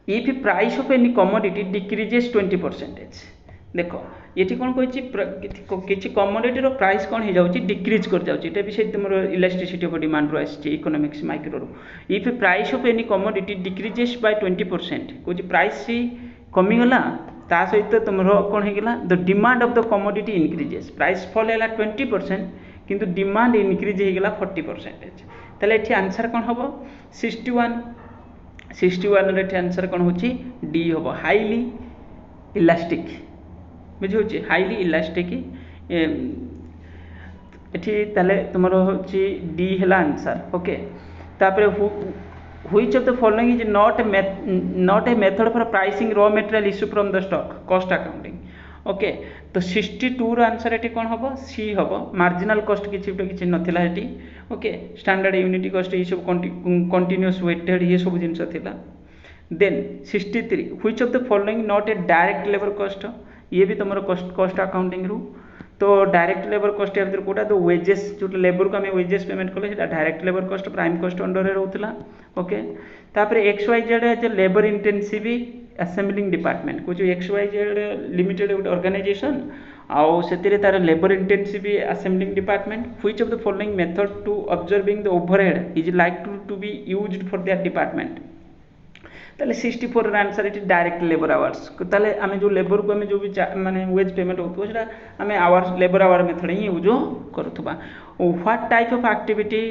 if price of any commodity decreases 20% देखो ये कौन कही किसी कमोडिटी रो प्राइस कौन हो जाऊँगी डिक्रीज कर जाऊँगी ये भी से तुम इलास्टिसिटी ऑफ डिमांड रो आसी इकोनॉमिक्स माइक्रो रो if price of any commodity decreases by 20% कौन प्राइस कमीगला ता सहित तुम कौन होगा the demand of the commodity increases price fall है 20% किंतु डिमांड इनक्रीज होगा 40% ताले ये आंसर कौन हम 61 रे आंसर कौन हो डी हम हाईली इलास्टिक बुझे हाईली इलास्टिक एटी तुम डी है आंसर ओके तापर which of the following is not a method for pricing raw material issue from the stock cost accounting okay तो 62 रो आंसर एटी कौन हम सी हम marginal cost किसी नथिला एटी ओके स्टैंडर्ड यूनिट कॉस्ट ये सब कंटिन्यूअस वेटेड ये सब जिनस थिला then 63 which of the following not a direct labour cost ये भी तुम कॉस्ट अकाउंटिंग रू तो डायरेक्ट लेबर कॉस्ट या कोटा तो वेजेस जो लेबर को आम वेजेस पेमेंट कले direct labour cost prime cost under रोला ओके तापर XYZ as labour intensive assembling department कुछ XYZ लिमिटेड गोटे ऑर्गेनाइजेशन आउ से तार labour intensive assembling department which of the following method to observing the overhead is like to be used for that department ताले 64 ର answer ये direct labour hours ताले आमे जो लेबर को आमे जो भी माने वेज पेमेंट होतो सेटा आमे आवर्स लेबर आवर मेथड ही यूज करथबा what type of activity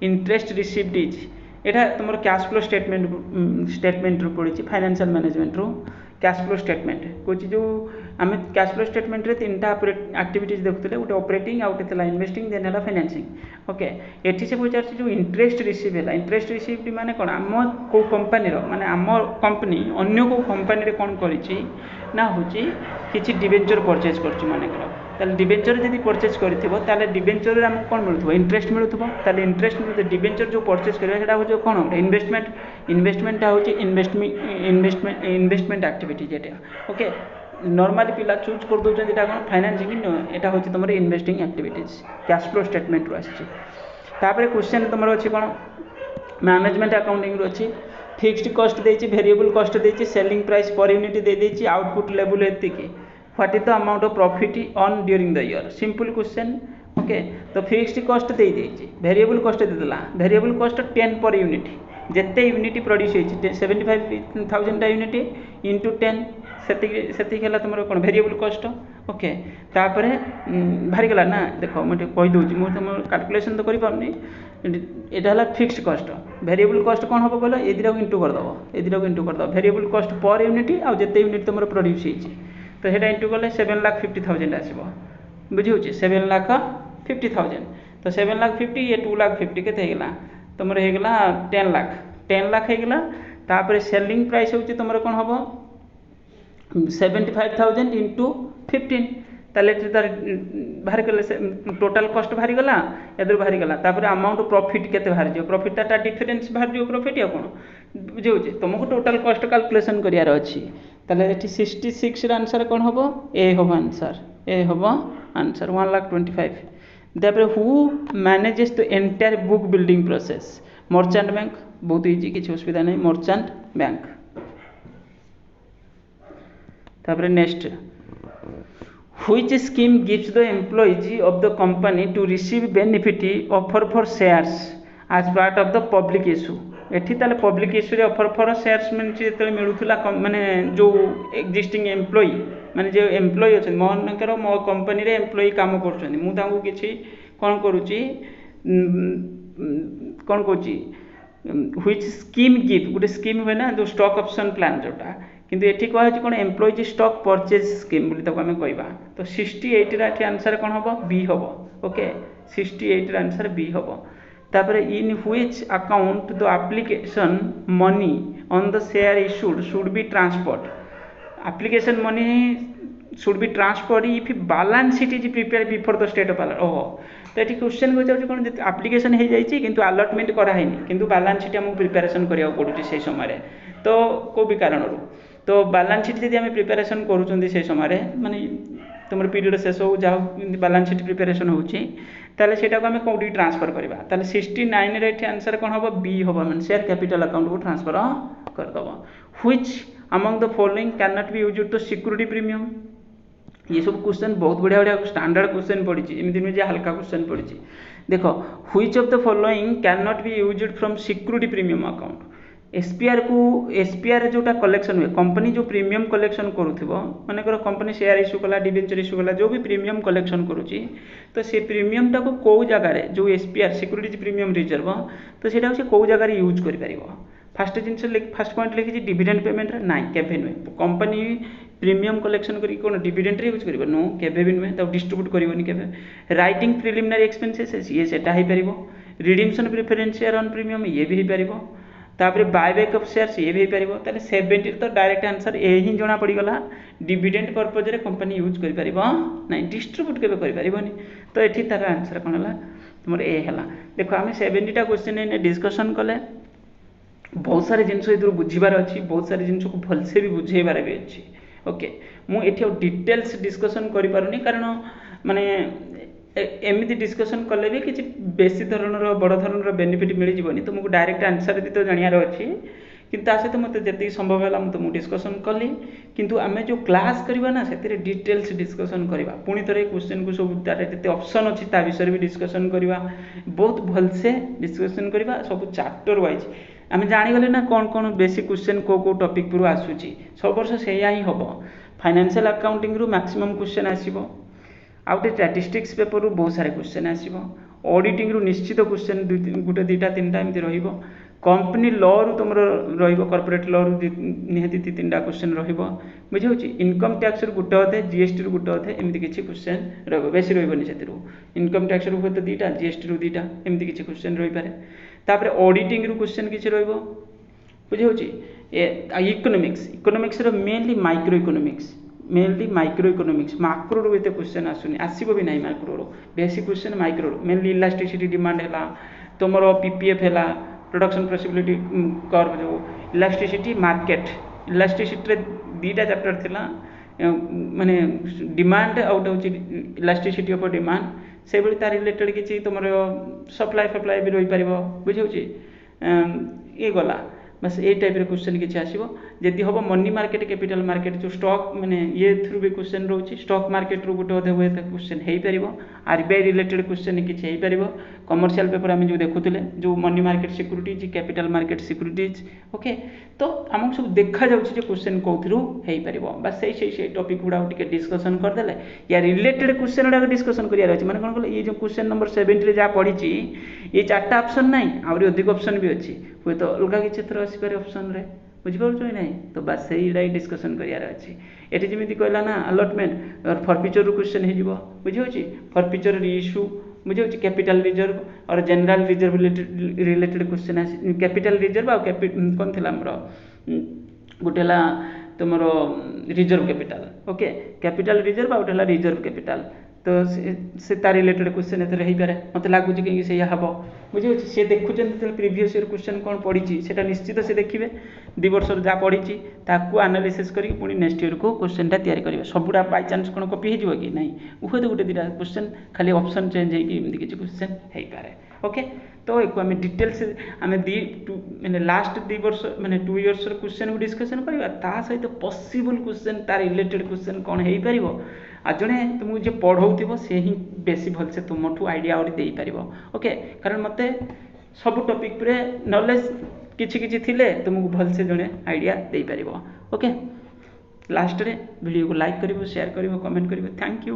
interest received is एटा तुम कैश फ्लो स्टेटमेंट रू पड़ी फाइनेंशियल मैनेजमेंट रू कैश फ्लो स्टेटमेंट कौच जो आम कैश फ्लो स्टेटमेंट रे 3टा एक्टिविटीज देखुले गोटे ऑपरेटिंग आउ गोटे था इन्वेस्टिंग देन है फाइनेंसिंग ओके एटी से पचार जो इंटरेस्ट रिसीव है इंटरेस्ट रिसीव माने कौन आम को कंपनी माने आम कंपनी अन्य को कंपनी रे कौन करिछि ना होची किछि डिबेंचर परचेज करछि माने कर ताले डिबेंचर जदि परचेज करथिबो ताले डिबेंचर रे हमको कोन मिलुथबो इंटरेस्ट मिलुथबो ताले इंटरेस्ट मिलुथे डिबेंचर जो परचेज करबा सेटा होची कोन इन्वेस्टमेंट होची इन्वेस्टमेंट एक्टिविटी जेटा ओके नॉर्मली पिला चूज कर दउछन एटा कोन फाइनेंसिंग एटा होची तमरे investing activities cash flow statement रो आछि तापर क्वेश्चन तमरो अछि कोन मैनेजमेंट अकाउंटिंग रो अछि फिक्स्ड कॉस्ट देछि वेरिएबल कॉस्ट देछि सेलिंग प्राइस पर यूनिट दे देछि आउटपुट लेवल एति के what is the amount of profit on during the year simple question okay तो फिक्स्ड कॉस्ट दे देछि वेरिएबल कॉस्ट दे देला वेरिएबल कॉस्ट 10 पर यूनिट जेते यूनिट प्रोड्यूस होछि 75000 टा यूनिट इनटू 10 सेति केला तुमर कोन वेरिएबल कॉस्ट ओके तापर भारी गला ना देखो मते कहि दोछि मु तुम कैलकुलेशन तो करि पाउनी एटा हला फिक्स्ड कॉस्ट वेरिएबल कॉस्ट कोन होबो बोलो एदिरा को इंटू कर दबो वेरिएबल कॉस्ट पर यूनिट आ जेते यूनिट तुमर प्रोड्यूस होछि तो हेटा इंटू कले 7,50,000 आसीबो बुझी होछि 7,50,000 तो 7,50,000 ये 2,50,000 केते हेगला तुमर हेगला 10 लाख हेगला तापर सेलिंग प्राइस होछि तुमर कोन होबो 75,000 इंटू 15 ताले तार बाहर गले टोटल कॉस्ट बाहर गला एदर बाहर गला तापर अमाउंट प्रॉफिट केते बाहर जो प्रॉफिट ता डिफरेंस बाहर जो प्रॉफिट या कोन बुझे होछि तुमको टोटल कॉस्ट कैलकुलेशन करियार अछि ताले एठी 66 र आंसर कोन होबो ए होबो आंसर 1,25,000 तापर who manages the entire book building process merchant bank बहुत इजी किछ असुविधा नहीं मर्चेंट बैंक तापर next which scheme gives the employees of the company to receive benefit offer for shares as part of the public issue एठी ताले public issue रे offer for shares जेते मिलुथला माने जो एक्जिस्टिंग एम्प्लॉई माने जे एम्प्लॉई अछि मोनकर मो कंपनी रे एम्प्लॉई काम करछन मु तांको किछि कोन करूची कोन कहूची which scheme give Gute scheme होय ना जो स्टॉक ऑप्शन प्लान जोटा किंतु एठी कहै छै कोन एम्प्लॉयज स्टॉक परचेज स्कीम बोली तको हमें कहबा तो 68 रा एठी आंसर कोन होबो बी होबो ओके 68 रा आंसर बी होबो तापर in which account the application money on the share issued should be transferred application money should be transferred if balance sheet is prepared before the state of alert ओहो तो ये question हो जाए कौन application हो जाए कि अलटमेंट कराई किंतु बैलेंस शीट आमको प्रिपेरेसन करा पड़ुଛି से समय तो को भी कारण तो बैलेंस शीट जब आम प्रिपेरेसन करूँ से समय माने तुम पीरियड शेष हो जा बैलेंस शीट प्रिपेरेसन होटा को आम कौटी ट्रांसफर करवा 69 रे आंसर कौन हम बी हम मान शेयर कैपिटल अकाउंट को ट्रांसफर करदब which among the following can not be used to security premium ये सब क्वेश्चन बहुत बढ़िया बढ़िया स्टैंडर्ड क्वेश्चन पड़ी एमती नुहे हल्का क्वेश्चन पड़ी देख which of the following can not be used from security premium account SPR जोटा कलेक्शन हुए कंपनी जो प्रीमियम कलेक्शन करुथिबो माने कर कंपनी शेयर इश्यू कला डिबेंचर इश्यू कला जो भी प्रीमियम कलेक्शन करुची तो से प्रीमियम टाको को जगह रे जो एसपीआर सिक्योरिटी प्रीमियम रिजर्व तो सेटा से को जगह रे यूज करि परिबो फर्स्ट जिनस फर्स्ट पॉइंट लिखी डिविडेंड पेमेंट रे नाइ केबे नुहे कंपनी प्रीमियम कलेक्शन करी कोन डिविडेंड रे यूज करिवो नो केबे भी नुहे तो डिस्ट्रीब्यूट करिवोनी केबे राइटिंग प्रिलिमिनरी एक्सपेंसेस ये सेटा हे परिबो redemption preference share on premium ये भी हे परिबो तापर बायबैक ऑफ शेयर्स ये भी परिबो ताले 70 तो डायरेक्ट आंसर ए ही जणा पड़ी गला डिविडेंड पर्पज रे कंपनी यूज करि परिबो नै डिस्ट्रीब्यूट केबे करि परिबोनी तो एठी तार आंसर कोन हला तुमर ए हला देखो हमें 70 टा क्वेश्चन ने डिस्कशन कले बहुत सारे जिनस इधर बुझीबार अछि बहुत सारे जिनस को भल से भी बुझेबार भी अछि ओके मु एठी डिटेल्स डिस्कशन करि पारुनी कारण माने एमती डिस्कसन कले भी किसी बेसी धरणर बड़ धरणर बेनिफिट मिल जीवनी तुमको डायरेक्ट आंसर भी तो जानियार अच्छी किंतु ता सहित मत जी संभव है मुझे डिस्कसन कली किंतु आम जो क्लास करवा ना से डिटेल्स डिस्कसन करवा पुणी थे क्वेश्चन को सब तार जिते ऑप्शन अच्छी ता विषय भी डिस्कसन करवा बहुत भलसे डिस्कसन करवा सब चैप्टर वाइज आम जानीगले ना कौन कौन बेसी क्वेश्चन को टॉपिक पर आसूची सब वर्ष से ही हम फाइनेंशियल अकाउंटिंग रु मैक्सिमम क्वेश्चन आसीबो आउटे स्टैटिस्टिक्स पेपर रु बहुत सारे क्वेश्चन आसीबो ऑडिटिंग रु निश्चित क्वेश्चन गोटे 2टा 3टा एमती रहिबो कंपनी लॉ रु तुम कॉर्पोरेट लॉ रु निहाती 2-3टा क्वेश्चन रहिबो बुझे इनकम टैक्स रु गुटे अधे जीएसटी रु गुटे अधे एमती किसी क्वेश्चन रहिबो बेसी रहिबोनी सेतिरु इनकम टैक्स रु हुए तो 2टा जीएसटी रु 2टा एमती किसी क्वेश्चन रहि पारे तापर ऑडिटिंग रु क्वेश्चन किसी रहिबो बुझे इकोनोमिक्स रो मेनली माइक्रो इकोनोमिक्स माक्रो रो एते क्वेश्चन आसुनी आसीबो भी नाही माइक्रो रो बेसिक क्वेश्चन माइक्रो रो मेनली इलास्टिसिटी डिमांड हैला तुमरो पीपीएफ हैला प्रोडक्शन पॉसिबिलिटी कर्व जो इलास्टिसिटी मार्केट इलास्टिसिटी रे 2टा चैप्टर थिला माने डिमांड आउट होची इलास्टिसिटी ऑफ डिमांड से बली तार रिलेटेड किछि तुमरो सप्लाई भी रहि परिबो बुझौची ये गला बस ये टाइप रे क्वेश्चन किसी आसो जदि हम मनी मार्केट कैपिटल मार्केट जो स्टॉक माने ये थ्रू भी क्वेश्चन रोचे स्टॉक मार्केट रू गोटे अधे हुए क्वेश्चन हो पार आरबीआई रिलेटेड क्वेश्चन किसी हो पार कमर्शियल पेपर आम जो देखुले जो money market securities capital market securities okay तो आमको सब देखा जाउछि क्वेश्चन कौथरू हो पार बस से टॉपिक गुड़ा डिस्कसन करदे या रिलेटेड क्वेश्चन गुड़ा डिस्कसन करियार अछि माने कोन कहले ये जो क्वेश्चन नंबर 70 रे जा पढ़ी ये 4टा ऑप्शन नहीं आउरी अधिक ऑप्शन भी अच्छी हुए तो अलग किसी थर आसपे ऑप्शन रे बुझिपार ना तो बस से डिस्कसन करियार अच्छी ये जमी कहला ना अलटमेंट और फॉरफिचर क्वेश्चन हो बुझे फॉरफिचर इश्यू बुझे कैपिटल रिजर्व और general reserve related question capital reserve आ कौन थी आमर गोटे तुम reserve capital okay capital reserve out reserve capital तो से तार रिलेटेड क्वेश्चन एथरे हो पारे मत लगुच कहीं से हम बुझे सी देखुं प्रीवियस ईयर क्वेश्चन कौन पढ़ी से निश्चित से देखिए 2 वर्ष जहाँ पढ़ी ताकू एनालिसिस करके पुणी नेक्स्ट ईयर को क्वेश्चन तैयारी करेंगे सबुरा बाय चांस कौन कॉपी हो कि नहीं हुए तो गोटे 2टा क्वेश्चन खाली ऑप्शन चेंज होगी किसी क्वेश्चन हो पारे ओके तो एक आम डिटेल्स आम मैंने लास्ट 2 वर्ष मैंने 2 इयर्स क्वेश्चन को डिस्कसन करवा सहित पॉसिबल क्वेश्चन तार रिलेटेड क्वेश्चन कौन हो पार आ जड़े तुमको जे पढ़ाऊ से ही बेसी भलसे तुमठू आइडिया दे पार ओके कारण मत सब टॉपिक रे नॉलेज किछि थिले तुमको भलसे जड़े आइडिया दे पार ओके लास्ट रे वीडियो को लाइक करिवो शेयर करिवो कमेंट करिवो थैंक यू।